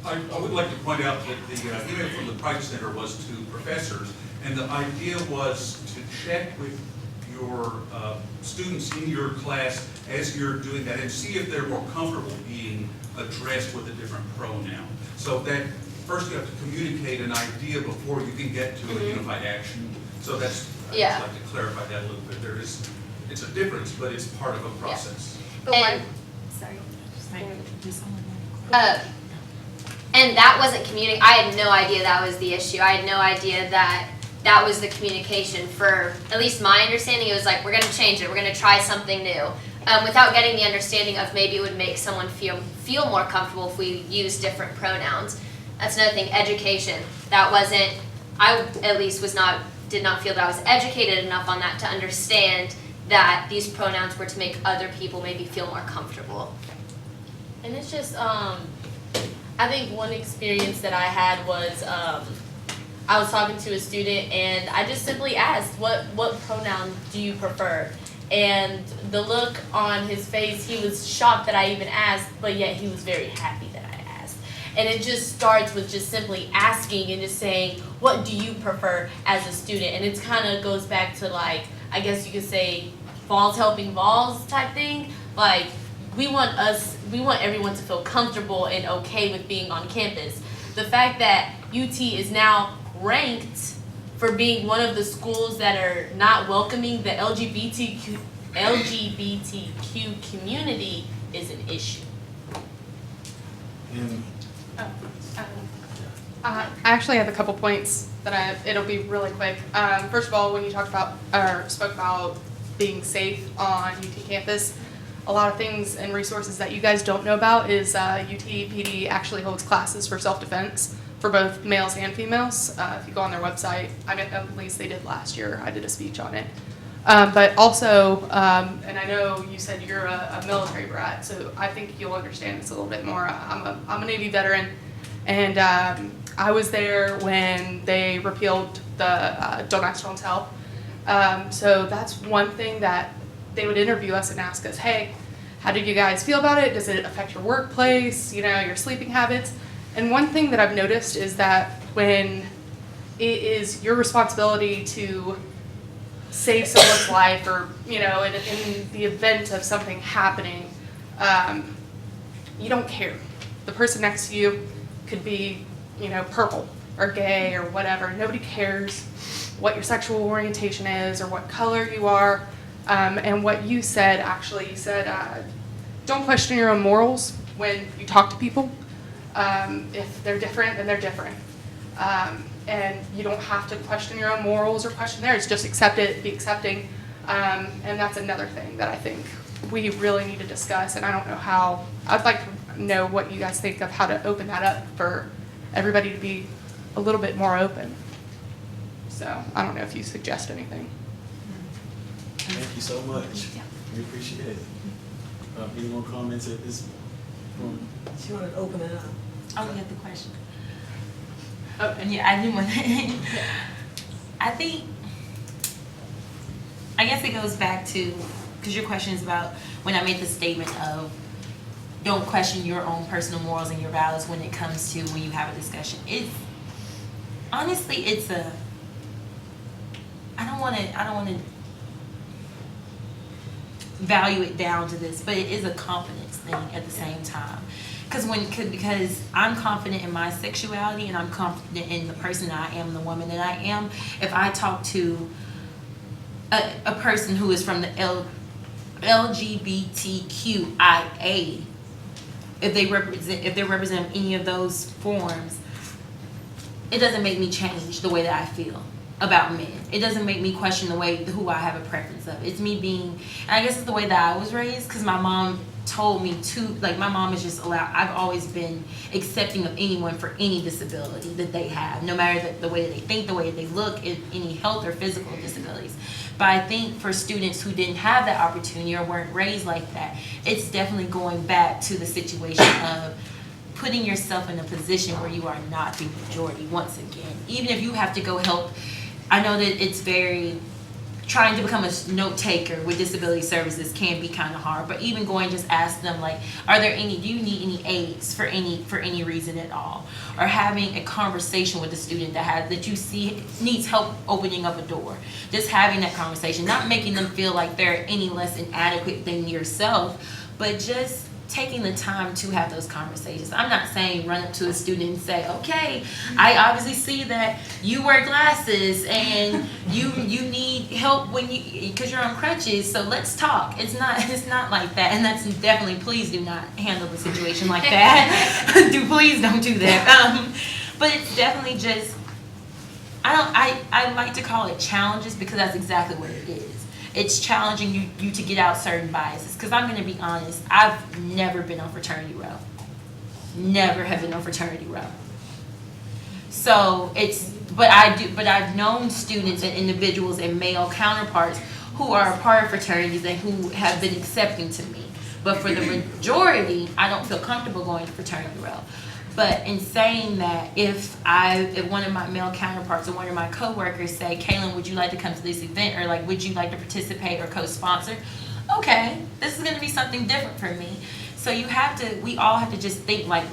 I would like to point out that the email from the Pride Center was to professors, and the idea was to check with your students in your class as you're doing that and see if they're more comfortable being addressed with a different pronoun. So that first you have to communicate an idea before you can get to a unified action So that's, I'd Yeah. just like to clarify that a little bit. It's a difference, but it's part of a process. But And- sorry. And that wasn't I had no idea that was the issue. I had no idea that that was the communication for, at least my understanding, it was like, we're gonna change it, we're gonna try something new. Without getting the understanding of maybe it would make someone feel more comfortable if we use different pronouns. That's another thing, education. That wasn't, I at least did not feel that I was educated enough on that to understand that these pronouns were to make other people maybe feel more comfortable. And it's just, I think one experience that I had was, I was talking to a student and I just simply asked, what pronoun do you prefer? And the look on his face, he was shocked that I even asked, but yet he was very happy that I asked. And it just starts with just simply asking and just saying, what do you prefer as a student? And it kind of goes back to, like, I guess you could say balls helping balls type thing. Like, we want everyone to feel comfortable and okay with being on campus. The fact that UT is now ranked for being one of the schools that are not welcoming the LGBTQ community is an issue. And I actually have a couple points that it'll be really quick. First of all, when you spoke about being safe on UT campus, a lot of things and resources that you guys don't know about is UT PD actually holds classes for self-defense for both males and females. If you go on their website, I mean, at least they did last year, I did a speech on it. But also, and I know you said you're a military brat, so I think you'll understand this a little bit more. I'm a Navy veteran, and I was there when they repealed the Don't Ask, Don't Tell. So that's one thing that they would interview us and ask us, hey, how did you guys feel about it? Does it affect your workplace, your sleeping habits? And one thing that I've noticed is that when it is your responsibility to save someone's life or, in the event of something happening, you don't care. The person next to you could be, purple or gay or whatever. Nobody cares what your sexual orientation is or what color you are. And what you said, don't question your own morals when you talk to people. If they're different, then they're different. And you don't have to question your own morals or question theirs. Just accept it, be accepting. And that's another thing that I think we really need to discuss. And I don't know how. I'd like to know what you guys think of how to open that up for everybody to be a little bit more open. So I don't know if you suggest anything. thank you so much. We appreciate it. Any more comments at this point? She wanted to open it up. Oh, we have the question. Oh, And yeah, I do want I guess it goes back to, because your question is about when I made the statement of don't question your own personal morals and your values when it comes to when you have a discussion. Honestly, I don't want to value it down to this, but it is a confidence thing at the same time. Because I'm confident in my sexuality and I'm confident in the person that I am, the woman that I am. If I talk to a person who is from the LGBTQIA, if they represent any of those forms, it doesn't make me change the way that I feel about men. It doesn't make me question who I have a preference of. It's me being, and I guess it's the way that I was raised, because my mom told me my mom is just I've always been accepting of anyone for any disability that they have, no matter the way that they think, the way that they look, any health or physical disabilities. But I think for students who didn't have that opportunity or weren't raised like that, it's definitely going back to the situation of putting yourself in a position where you are not the majority once again. Even if you have to go help, I know that it's trying to become a note taker with disability services can be kind of hard, but even going, just ask them, do you need any aids for any reason at all? Or having a conversation with a student that you see needs help opening up a door. Just having that conversation, not making them feel like they're any less inadequate than yourself, but just taking the time to have those conversations. I'm not saying run up to a student and say, okay, I obviously see that you wear glasses and you need help when because you're on crutches, so let's talk. It's not like that, and that's definitely, please do not handle the situation like that. Please don't do that. But it's definitely just, I like to call it challenges because that's exactly what it is. It's challenging you to get out certain biases. Because I'm going to be honest, I've never been on fraternity row. Never have been on fraternity row. So but I've known students and individuals and male counterparts who are a part of fraternities and who have been accepting to me. But for the majority, I don't feel comfortable going to fraternity row. But in saying that, if one of my male counterparts or one of my coworkers say, Kaylin, would you like to come to this event, or like, would you like to participate or co-sponsor? Okay, this is going to be something different for me. So we all have to just think like,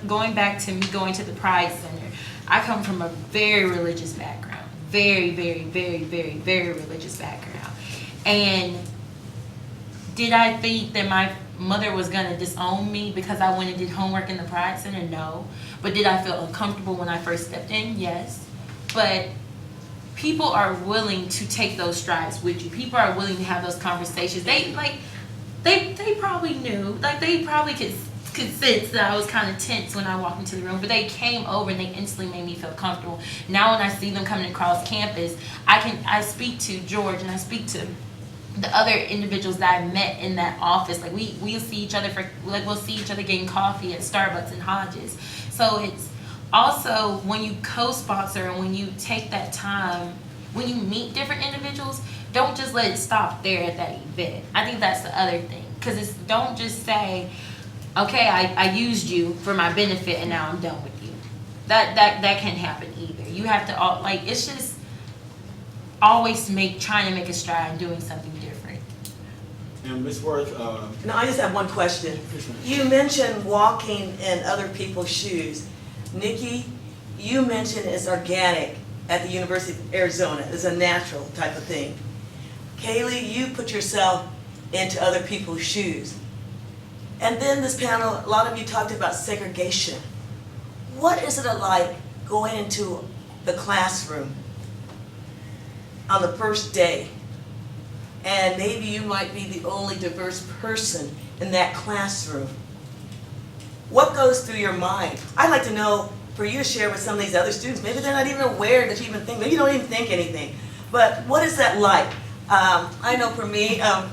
going back to me going to the Pride Center, I come from a very religious background, very, very, very, very, very religious background. And did I think that my mother was going to disown me because I went and did homework in the Pride Center? No. But did I feel uncomfortable when I first stepped in? Yes. But people are willing to take those strides with you. People are willing to have those conversations. They probably knew, like they probably could sense that I was kind of tense when I walked into the room, but they came over and they instantly made me feel comfortable. Now when I see them coming across campus, I speak to George and I speak to the other individuals that I met in that office. Like we'll see each other we'll see each other getting coffee at Starbucks and Hodges. So it's also when you co-sponsor and when you take that time, when you meet different individuals, don't just let it stop there at that event. I think that's the other thing, because don't just say, okay, I used you for my benefit and now I'm done with you. That can't happen either. You have to it's just always trying to make a stride and doing something different. And Ms. Worth, No, I just have one question. You mentioned walking in other people's shoes. Nikki, you mentioned it's organic at the University of Arizona. It's a natural type of thing. Kaylee, you put yourself into other people's shoes. And then this panel, a lot of you talked about segregation. What is it like going into the classroom on the first day, and maybe you might be the only diverse person in that classroom? What goes through your mind? I'd like to know, for you to share with some of these other students. Maybe they're not even aware that you even think, maybe you don't even think anything. But what is that like? I know for me, I've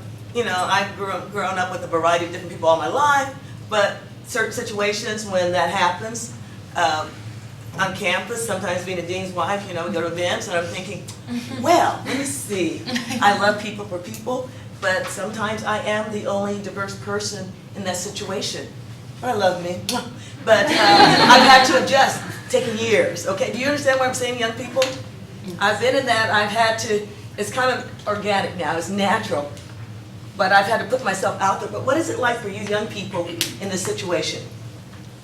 grown up with a variety of different people all my life, but certain situations when that happens, on campus, sometimes being a dean's wife, we go to events, and I'm thinking, well, let me see. I love people for people, but sometimes I am the only diverse person in that situation. But I love me. But I've had to adjust, taking years, okay? Do you understand what I'm saying, young people? I've been in that, I've had to, it's kind of organic now, it's natural. But I've had to put myself out there. But what is it like for you young people in this situation?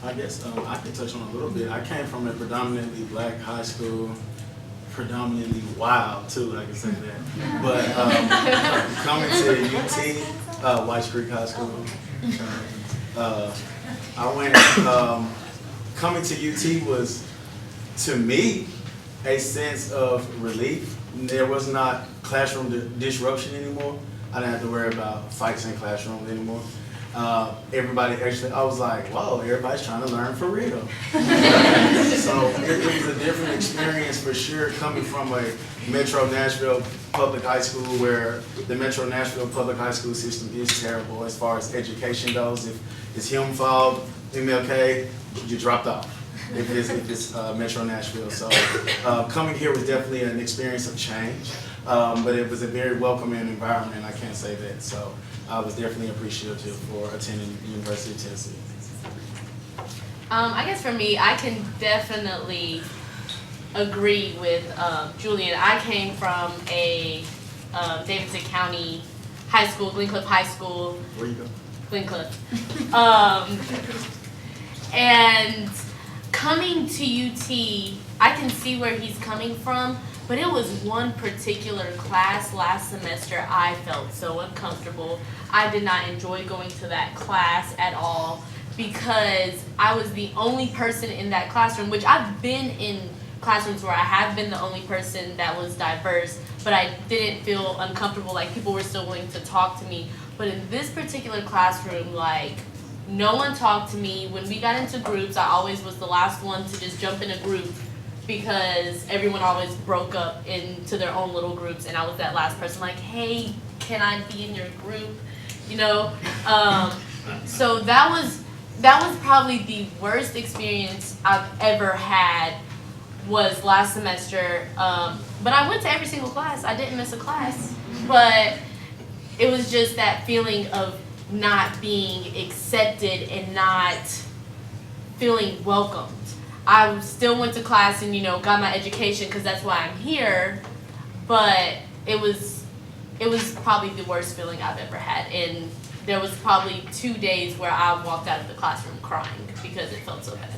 I guess I can touch on a little bit. I came from a predominantly black high school, predominantly wild too, I can say that. But coming to UT, White Creek High School, coming to UT was, to me, a sense of relief. There was not classroom disruption anymore. I didn't have to worry about fights in classrooms anymore. Everybody actually, I was like, whoa, everybody's trying to learn for real. So it was a different experience for sure, coming from a Metro Nashville public high school, where the Metro Nashville public high school system is terrible as far as education goes. If it's Hume Fall, MLK, you dropped off. If it's Metro Nashville. So coming here was definitely an experience of change, but it was a very welcoming environment, I can't say that. So I was definitely appreciative for attending the University of Tennessee. I guess for me, I can definitely agree with Julian. I came from a Davidson County high school, Glencliff High School. Where you go? Glencliff. And coming to UT, I can see where he's coming from, But it was one particular class last semester I felt so uncomfortable. I did not enjoy going to that class at all because I was the only person in that classroom, which I've been in classrooms where I have been the only person that was diverse, but I didn't feel uncomfortable, like people were still willing to talk to me. But in this particular classroom, like, no one talked to me. When we got into groups, I always was the last one to just jump in a group because everyone always broke up into their own little groups, and I was that last person, like, hey, can I be in your group? You know? So that was probably the worst experience I've ever had was last semester. But I went to every single class. I didn't miss a class. But it was just that feeling of not being accepted and not feeling welcomed. I still went to class and, got my education because that's why I'm here. But it was probably the worst feeling I've ever had. And there was probably 2 days where I walked out of the classroom crying because it felt so bad.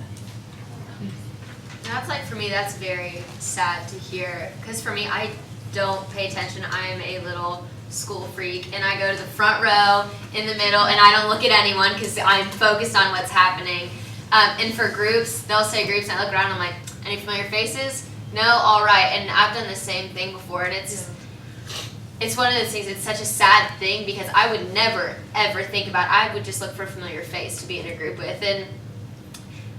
That's like, for me, that's very sad to hear. Because for me, I don't pay attention. I am a little school freak, and I go to the front row, in the middle, and I don't look at anyone because I'm focused on what's happening. And for groups, they'll say groups, and I look around, and I'm like, any familiar faces? No? All right. And I've done the same thing before, and it's one of those things, it's such a sad thing because I would never, ever think about it. I would just look for a familiar face to be in a group with. And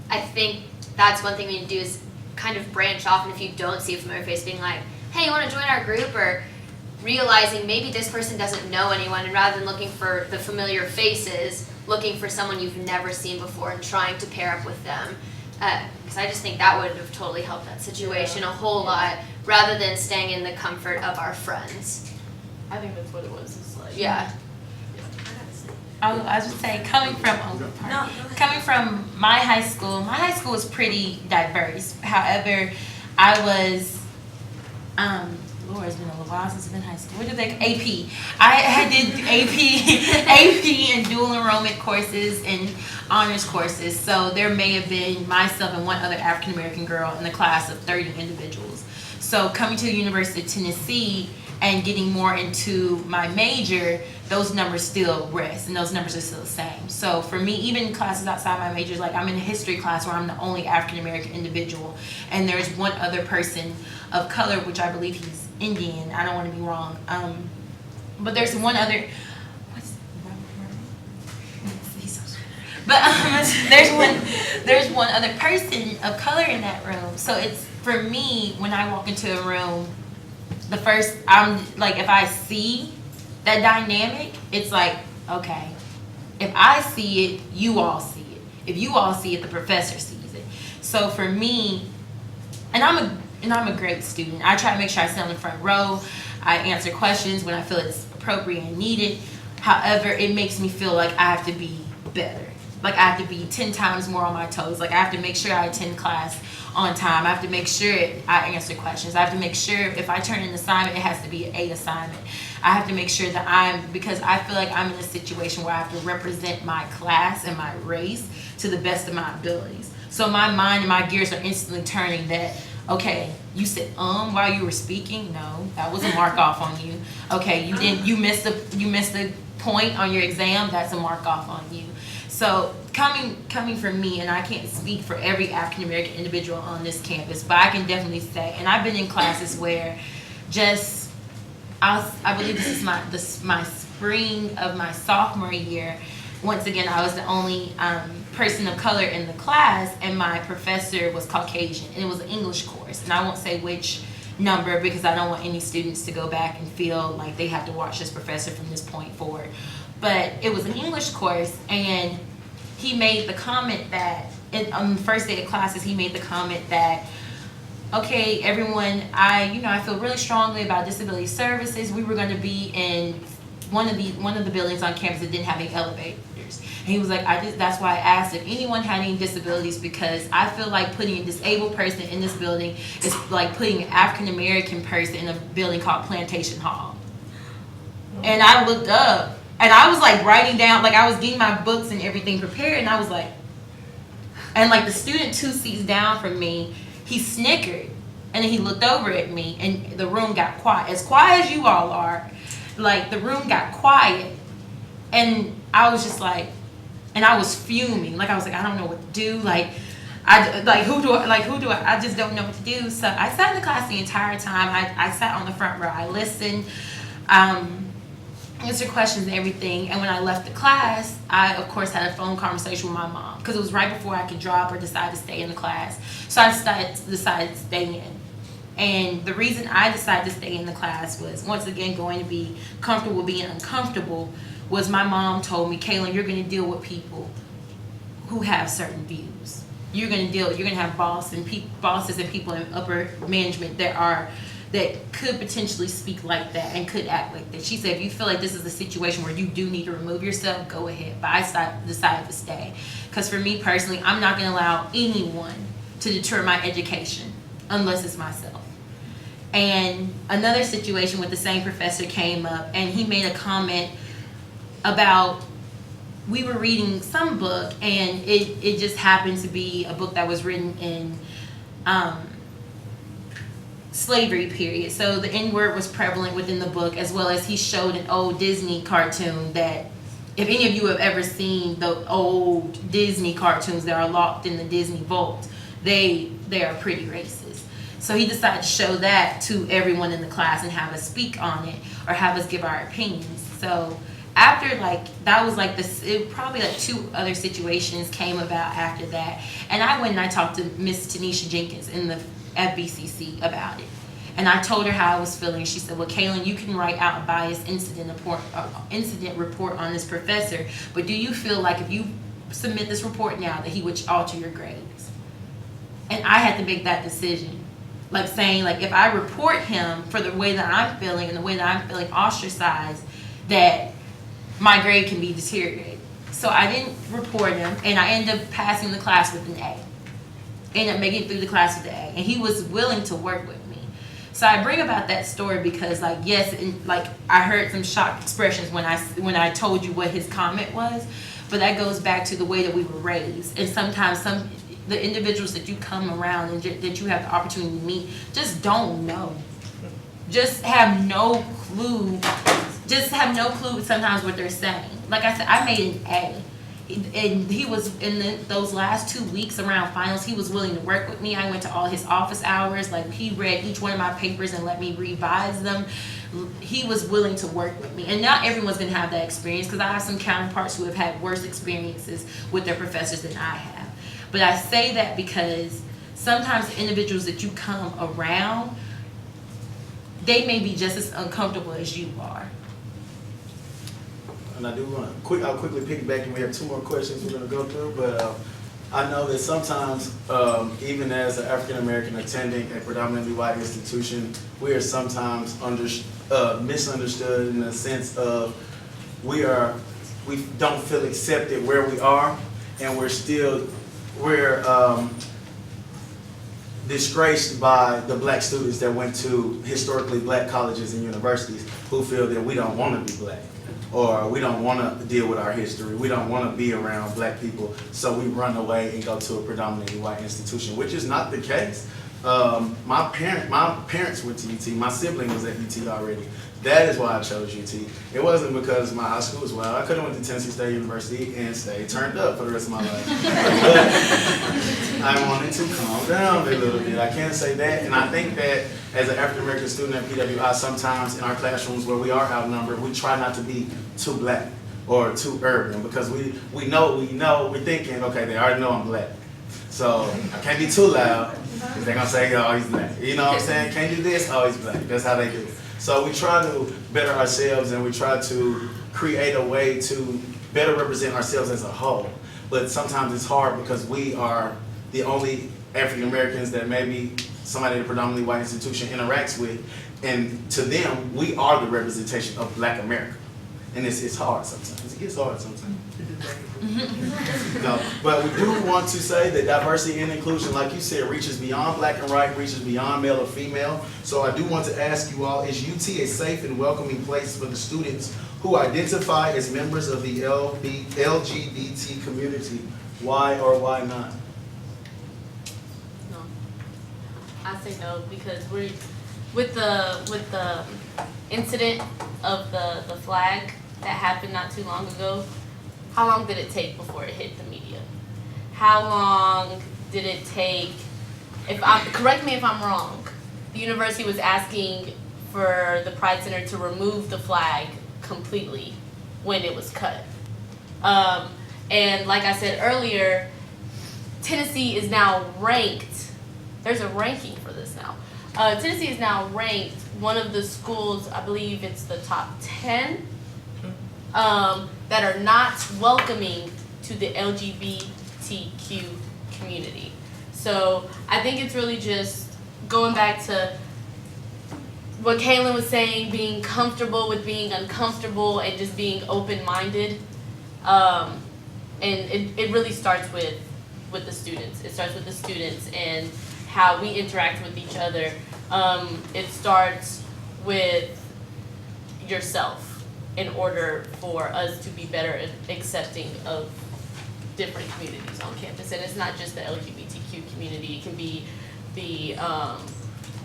I think that's one thing we need to do is kind of branch off, and if you don't see a familiar face, being like, hey, you want to join our group? Or realizing maybe this person doesn't know anyone, and rather than looking for the familiar faces, looking for someone you've never seen before and trying to pair up with them. Because I just think that would have totally helped that situation a whole lot, rather than staying in the comfort of our friends. I think that's what it was. It's like, Yeah. I was just saying, coming from my high school was pretty diverse. However, I was, Lord, it's been a little while since I've been in high school. What did they, AP. I did AP and dual enrollment courses and honors courses. So there may have been myself and one other African American girl in the class of 30 individuals. So coming to the University of Tennessee and getting more into my major, those numbers still rest, and those numbers are still the same. So for me, even classes outside my majors, like I'm in a history class where I'm the only African American individual, and there's one other person of color, which I believe he's Indian. I don't want to be wrong. But there's one other. But there's one other person of color in that room. So it's, for me, when I walk into a room, the first, I'm like, if I see that dynamic, it's like, okay, if I see it, you all see it. If you all see it, the professor sees it. So for me, and I'm a great student. I try to make sure I sit on the front row. I answer questions when I feel it's appropriate and needed. However, it makes me feel like I have to be better. Like I have to be 10 times more on my toes. Like I have to make sure I attend class on time. I have to make sure I answer questions. I have to make sure if I turn in an assignment, it has to be an assignment. I have to make sure that because I feel like I'm in a situation where I have to represent my class and my race to the best of my abilities. So my mind and my gears are instantly turning that, okay, you said while you were speaking? No, that was a mark off on you. Okay, you missed a point on your exam, that's a mark off on you. So coming from me, and I can't speak for every African American individual on this campus, but I can definitely say, and I've been in classes where I believe this is my spring of my sophomore year. Once again, I was the only person of color in the class, and my professor was Caucasian, and it was an English course, and I won't say which number because I don't want any students to go back and feel like they have to watch this professor from this point forward. But it was an English course, and he made the comment that, on the first day of classes, he made the comment that, okay, everyone, I feel really strongly about disability services. We were going to be in one of the buildings on campus that didn't have any elevators. And he was like, that's why I asked if anyone had any disabilities, because I feel like putting a disabled person in this building is like putting an African American person in a building called Plantation Hall. And I looked up, and I was like writing down, like I was getting my books and everything prepared, and I was like, and like the student 2 seats down from me, he snickered. And then he looked over at me, and the room got quiet as you all are. Like, the room got quiet, and I was just like, and I was fuming. Like, I was like, I don't know what to do. I just don't know what to do. So I sat in the class the entire time. I sat on the front row. I listened, answered questions and everything. And when I left the class, I, of course, had a phone conversation with my mom, because it was right before I could drop or decide to stay in the class. So I decided to stay in. And the reason I decided to stay in the class was, once again, going to be comfortable being uncomfortable, was my mom told me, Kaylin, you're going to deal with people who have certain views. You're going to have bosses and people in upper management that could potentially speak like that and could act like that. She said, if you feel like this is a situation where you do need to remove yourself, go ahead. But I decided to stay. Because for me personally, I'm not going to allow anyone to deter my education unless it's myself. And another situation with the same professor came up, and he made a comment about, we were reading some book, and it just happened to be a book that was written in slavery period. So the N-word was prevalent within the book, as well as he showed an old Disney cartoon that, if any of you have ever seen the old Disney cartoons that are locked in the Disney vault, they are pretty racist. So he decided to show that to everyone in the class and have us speak on it, or have us give our opinions. So after, that was probably 2 other situations came about after that. And I went and I talked to Miss Tanisha Jenkins at BCC about it. And I told her how I was feeling. She said, well, Kaylin, you can write out a biased incident report on this professor, but do you feel like if you submit this report now that he would alter your grades? And I had to make that decision. Saying, if I report him for the way that I'm feeling and the way that I'm feeling ostracized, that my grade can be deteriorated. So I didn't report him, and I ended up passing the class with an A. Ended up making it through the class with an A, and he was willing to work with me. So I bring about that story because, yes, I heard some shocked expressions when I told you what his comment was, but that goes back to the way that we were raised. And sometimes the individuals that you come around and that you have the opportunity to meet just don't know. Just have no clue. Just have no clue sometimes what they're saying. Like I said, I made an A. And he was, those last 2 weeks around finals, he was willing to work with me. I went to all his office hours. He read each one of my papers and let me revise them. He was willing to work with me. And not everyone's going to have that experience, because I have some counterparts who have had worse experiences with their professors than I have. But I say that because sometimes the individuals that you come around, they may be just as uncomfortable as you are. And I do want to I'll quickly piggyback, and we have 2 more questions we're going to go through. But I know that sometimes, even as an African American attending a predominantly white institution, we are sometimes misunderstood in the sense of we don't feel accepted where we are, and we're disgraced by the black students that went to historically black colleges and universities who feel that we don't want to be black, or we don't want to deal with our history, we don't want to be around black people, so we run away and go to a predominantly white institution, which is not the case. My parents went to UT, my sibling was at UT already. That is why I chose UT. It wasn't because my high school was well. I could have went to Tennessee State University and stayed turned up for the rest of my life. But I wanted to calm down a little bit. I can't say that. And I think that as an African American student at PWI, sometimes in our classrooms where we are outnumbered, we try not to be too black or too urban, because we know, we're thinking, okay, they already know I'm black. So I can't be too loud, because they're going to say, oh, he's black. You know what I'm saying? Can't do this, oh, he's black. That's how they do it. So we try to better ourselves, and we try to create a way to better represent ourselves as a whole. But sometimes it's hard because we are the only African Americans that maybe somebody at a predominantly white institution interacts with, and to them, we are the representation of Black America. And it's hard sometimes. It gets hard sometimes. No, but we do want to say that diversity and inclusion, like you said, reaches beyond black and white, reaches beyond male or female. So I do want to ask you all, is UT a safe and welcoming place for the students who identify as members of the LGBT community? Why or why not? I say no because with the incident of the flag that happened not too long ago. How long did it take before it hit the media? How long did it take? Correct me if I'm wrong. The university was asking for the Pride Center to remove the flag completely when it was cut. And like I said earlier, Tennessee is now ranked. There's a ranking for this now. Tennessee is now ranked one of the schools, I believe it's the top 10, that are not welcoming to the LGBTQ community. So I think it's really just going back to what Kaylin was saying, being comfortable with being uncomfortable and just being open-minded. And it really starts with the students. It starts with the students and how we interact with each other. It starts with yourself in order for us to be better at accepting of different communities on campus. And it's not just the LGBTQ community. It can be the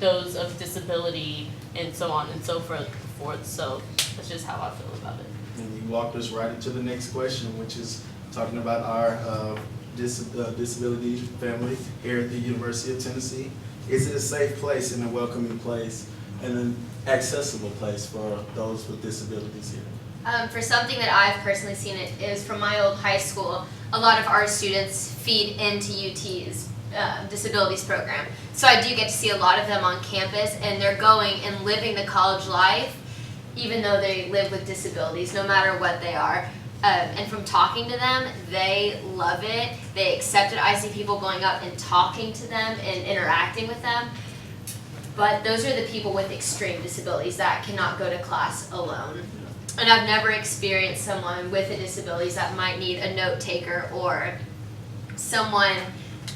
those of disability and so on and so forth. So that's just how I feel about it. And you walked us right into the next question, which is talking about our disability family here at the University of Tennessee. Is it a safe place and a welcoming place and an accessible place for those with disabilities here? For something that I've personally seen, it is from my old high school. A lot of our students feed into UT's disabilities program. So I do get to see a lot of them on campus, and they're going and living the college life even though they live with disabilities, no matter what they are. And from talking to them, they love it. They accept it. I see people going up and talking to them and interacting with them. But those are the people with extreme disabilities that cannot go to class alone. And I've never experienced someone with a disability that might need a note taker, or someone,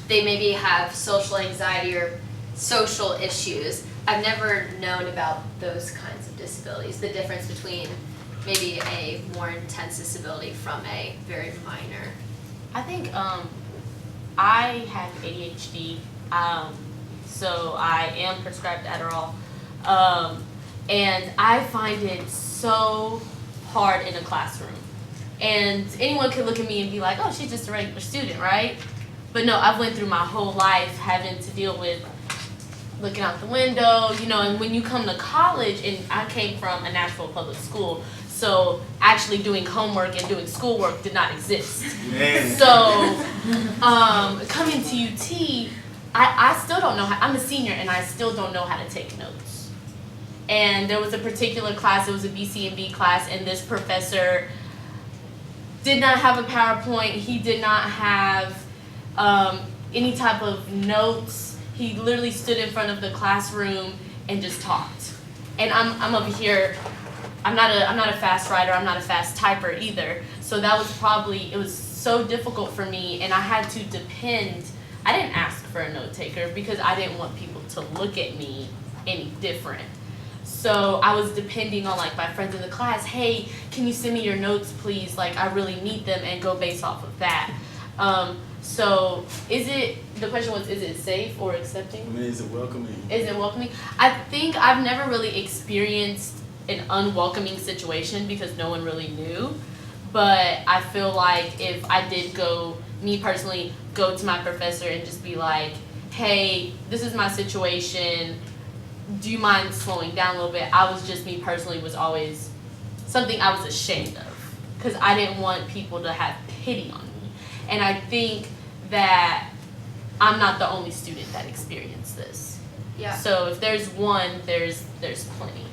they maybe have social anxiety or social issues. I've never known about those kinds of disabilities, the difference between maybe a more intense disability from a very minor. I think I have ADHD, so I am prescribed Adderall, and I find it so hard in a classroom. And anyone could look at me and be like, oh, she's just a regular student, right? But no, I've went through my whole life having to deal with looking out the window, you know, and when you come to college, and I came from a Knoxville public school, so actually doing homework and doing schoolwork did not exist. Man. So coming to UT, I still don't know how, I'm a senior and I still don't know how to take notes. And there was a particular class, it was a BC&B class, and this professor did not have a PowerPoint, he did not have any type of notes. He literally stood in front of the classroom and just talked. And I'm over here, I'm not a fast writer, I'm not a fast typer either. So that was probably, it was so difficult for me, and I had to depend, I didn't ask for a note taker because I didn't want people to look at me any different. So I was depending on like my friends in the class, hey, can you send me your notes please? Like I really need them, and go based off of that. So the question was, is it safe or accepting? I mean, is it welcoming? Is it welcoming? I think I've never really experienced an unwelcoming situation because no one really knew. But I feel like if I did go, me personally, go to my professor and just be like, hey, this is my situation, do you mind slowing down a little bit? I was just, me personally, was always something I was ashamed of because I didn't want people to have pity on me. And I think that I'm not the only student that experienced this. Yeah. So if there's one, there's plenty.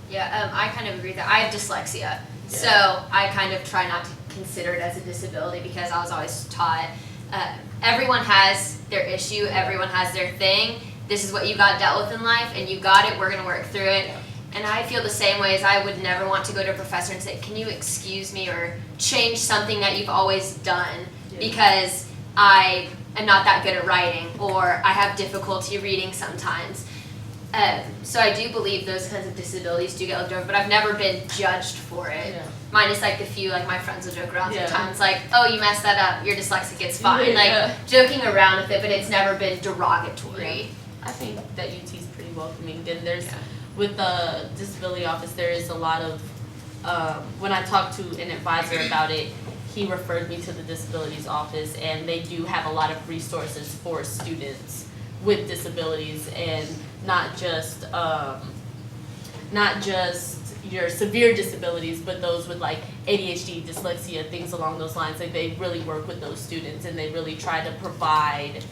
Yeah, I kind of agree with that. I have dyslexia, so I kind of try not to consider it as a disability because I was always taught everyone has their issue, everyone has their thing. This is what you got dealt with in life, and you got it, we're going to work through it. And I feel the same way, as I would never want to go to a professor and say, can you excuse me or change something that you've always done because I am not that good at writing, or I have difficulty reading sometimes. So I do believe those kinds of disabilities do get looked over, but I've never been judged for it. Yeah. Minus like the few, like my friends will joke around sometimes, like, oh, you messed that up, you're dyslexic, it's fine. Like joking around with it, but it's never been derogatory. I think that UT's pretty welcoming, and there's, with the disability office, there is a lot of, when I talked to an advisor about it, he referred me to the disabilities office, and they do have a lot of resources for students with disabilities, and not just your severe disabilities, but those with like ADHD, dyslexia, things along those lines. Like, they really work with those students, and they really try to provide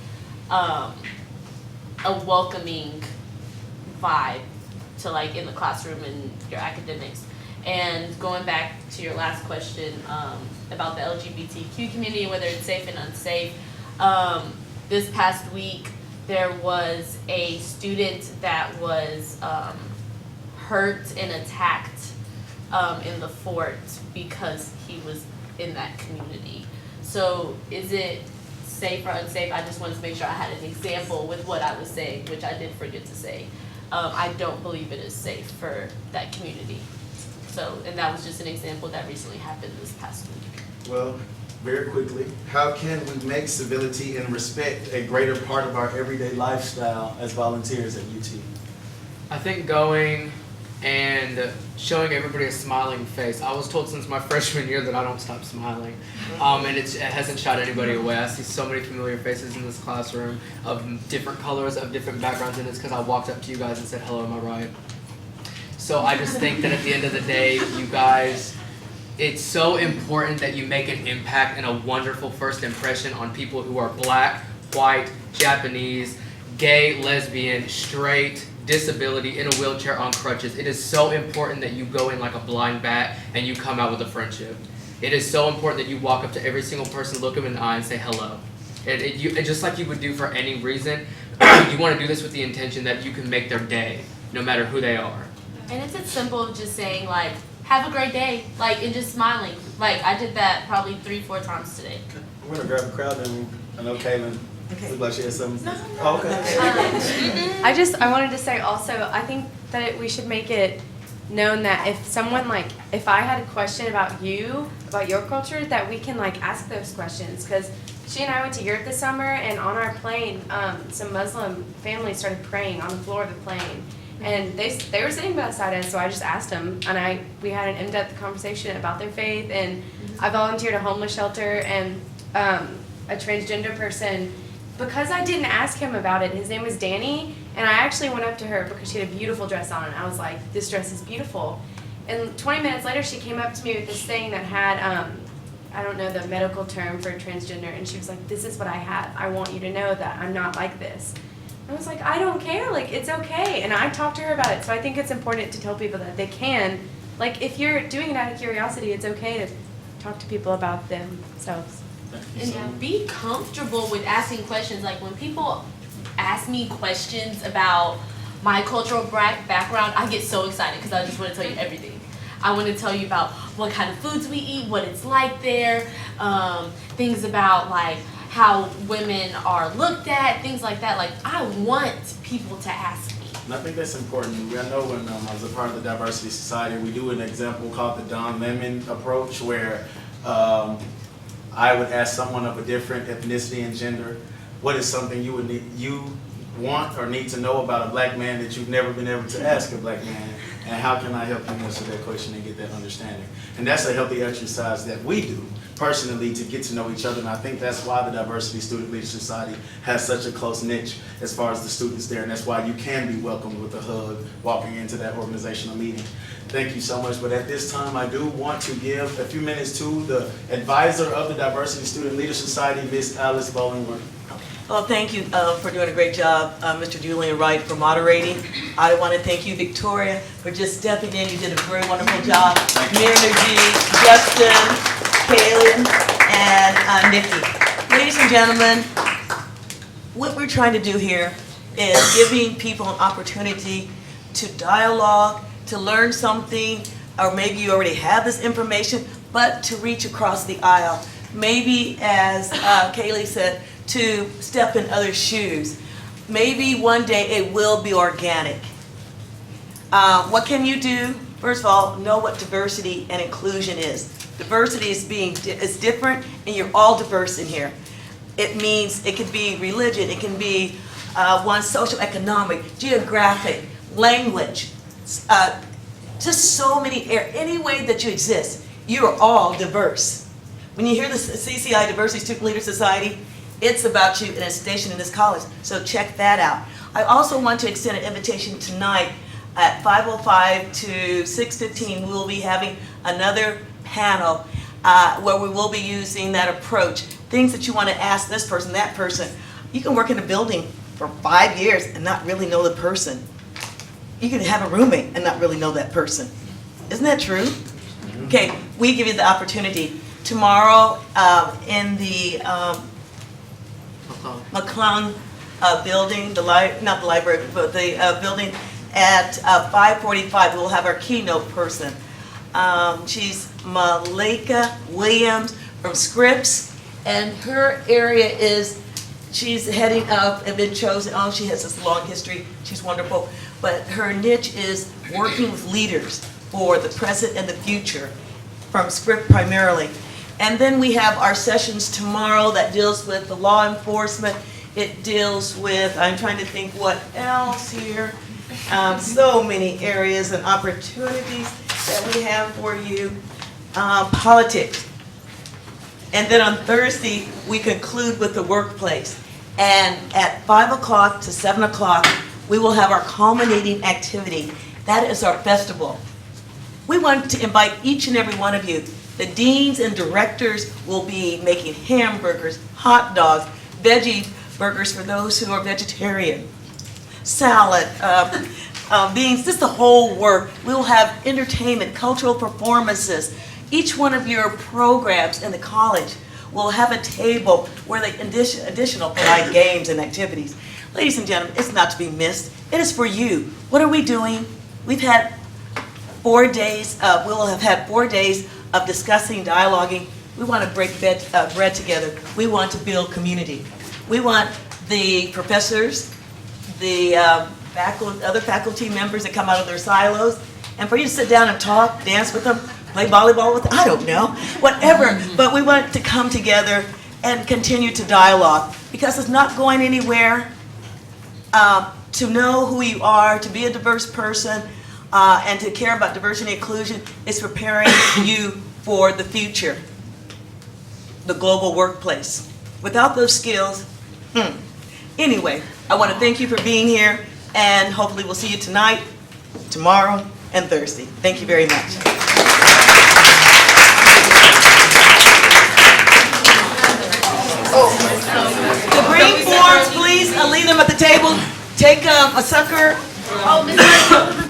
a welcoming vibe to, like, in the classroom and your academics. And going back to your last question about the LGBTQ community, whether it's safe and unsafe, this past week there was a student that was hurt and attacked in the fort because he was in that community. So is it safe or unsafe? I just wanted to make sure I had an example with what I was saying, which I did forget to say. I don't believe it is safe for that community. So, and that was just an example that recently happened this past week. Well, very quickly, how can we make civility and respect a greater part of our everyday lifestyle as volunteers at UT? I think going and showing everybody a smiling face. I was told since my freshman year that I don't stop smiling, and it hasn't shied anybody away. I see so many familiar faces in this classroom of different colors, of different backgrounds, and it's because I walked up to you guys and said, hello, am I right? So I just think that at the end of the day, you guys, it's so important that you make an impact and a wonderful first impression on people who are black, white, Japanese, gay, lesbian, straight, disability, in a wheelchair, on crutches. It is so important that you go in like a blind bat and you come out with a friendship. It is so important that you walk up to every single person, look them in the eye, and say hello. And just like you would do for any reason, you want to do this with the intention that you can make their day, no matter who they are. And it's as simple as just saying, like, have a great day, like, and just smiling. Like, I did that probably 3-4 times today. I'm gonna grab a crowd and I know Kaylin looked like she had something. No. Oh, okay. I wanted to say also, I think that we should make it known that if someone, like, if I had a question about you, about your culture, that we can, like, ask those questions. Because she and I went to Europe this summer, and on our plane, some Muslim families started praying on the floor of the plane. And they were sitting beside us, so I just asked them, and we had an in-depth conversation about their faith. And I volunteered a homeless shelter, and a transgender person, because I didn't ask him about it. His name was Danny, and I actually went up to her because she had a beautiful dress on, and I was like, this dress is beautiful. And 20 minutes later, she came up to me with this thing that had, I don't know the medical term for transgender, and she was like, this is what I have. I want you to know that I'm not like this. I was like, I don't care, like, it's okay. And I talked to her about it, so I think it's important to tell people that they can, like, if you're doing it out of curiosity, it's okay to talk to people about themselves. And be comfortable with asking questions. Like, when people ask me questions about my cultural background, I get so excited because I just want to tell you everything. I want to tell you about what kind of foods we eat, what it's like there, things about, like, how women are looked at, things like that. Like, I want people to ask me. And I think that's important. I know when I was a part of the Diversity Society, we do an example called the Don Lemon approach, where I would ask someone of a different ethnicity and gender, what is something you want or need to know about a black man that you've never been able to ask a black man, and how can I help you answer that question and get that understanding? And that's a healthy exercise that we do personally to get to know each other, and I think that's why the Diversity Student Leadership Society has such a close niche as far as the students there, and that's why you can be welcomed with a hug walking into that organizational meeting. Thank you so much, but at this time I do want to give a few minutes to the advisor of the Diversity Student Leadership Society, Ms. Alice Bollingworth. Well, thank you for doing a great job, Mr. Julian Wright, for moderating. I want to thank you, Victoria, for just stepping in. You did a very wonderful job. Miriam G, Justin, Kaylin, and Nikki. Ladies and gentlemen, what we're trying to do here is giving people an opportunity to dialogue, to learn something, or maybe you already have this information, but to reach across the aisle. Maybe, as Kaylee said, to step in other shoes. Maybe one day it will be organic. What can you do? First of all, know what diversity and inclusion is. Diversity is different, and you're all diverse in here. It means it could be religion, it can be one socioeconomic, geographic, language, just so many, any way that you exist, you are all diverse. When you hear the CCI, Diversity Student Leader Society, it's about you and it's stationed in this college, so check that out. I also want to extend an invitation tonight at 5:05 to 6:15. We will be having another panel where we will be using that approach. Things that you want to ask this person, that person. You can work in a building for 5 years and not really know the person. You can have a roommate and not really know that person. Isn't that true? Okay, we give you the opportunity. Tomorrow in the McClung building, not the library, but the building at 5:45, we'll have our keynote person. She's Malika Williams from Scripps, and her area is, she's heading up and been chosen, she has this long history, she's wonderful, but her niche is working with leaders for the present and the future, from Scripps primarily. And then we have our sessions tomorrow that deals with the law enforcement. It deals with, I'm trying to think what else here. So many areas and opportunities that we have for you. Politics. And then on Thursday, we conclude with the workplace. And at 5 o'clock to 7 o'clock, we will have our culminating activity. That is our festival. We want to invite each and every one of you. The deans and directors will be making hamburgers, hot dogs, veggie burgers for those who are vegetarian, salad, beans, just the whole work. We will have entertainment, cultural performances. Each one of your programs in the college will have a table where they additional provide games and activities. Ladies and gentlemen, it's not to be missed. It is for you. What are we doing? We've had 4 days, we will have had 4 days of discussing, dialoguing. We want to break bread together. We want to build community. We want the professors, the other faculty members that come out of their silos, and for you to sit down and talk, dance with them, play volleyball with them, I don't know, whatever. But we want to come together and continue to dialogue, because it's not going anywhere. To know who you are, to be a diverse person, and to care about diversity and inclusion is preparing you for the future, the global workplace. Without those skills, Anyway, I want to thank you for being here, and hopefully we'll see you tonight, tomorrow, and Thursday. Thank you very much. The green forms, please, leave them at the table. Take a sucker. Oh, Ms.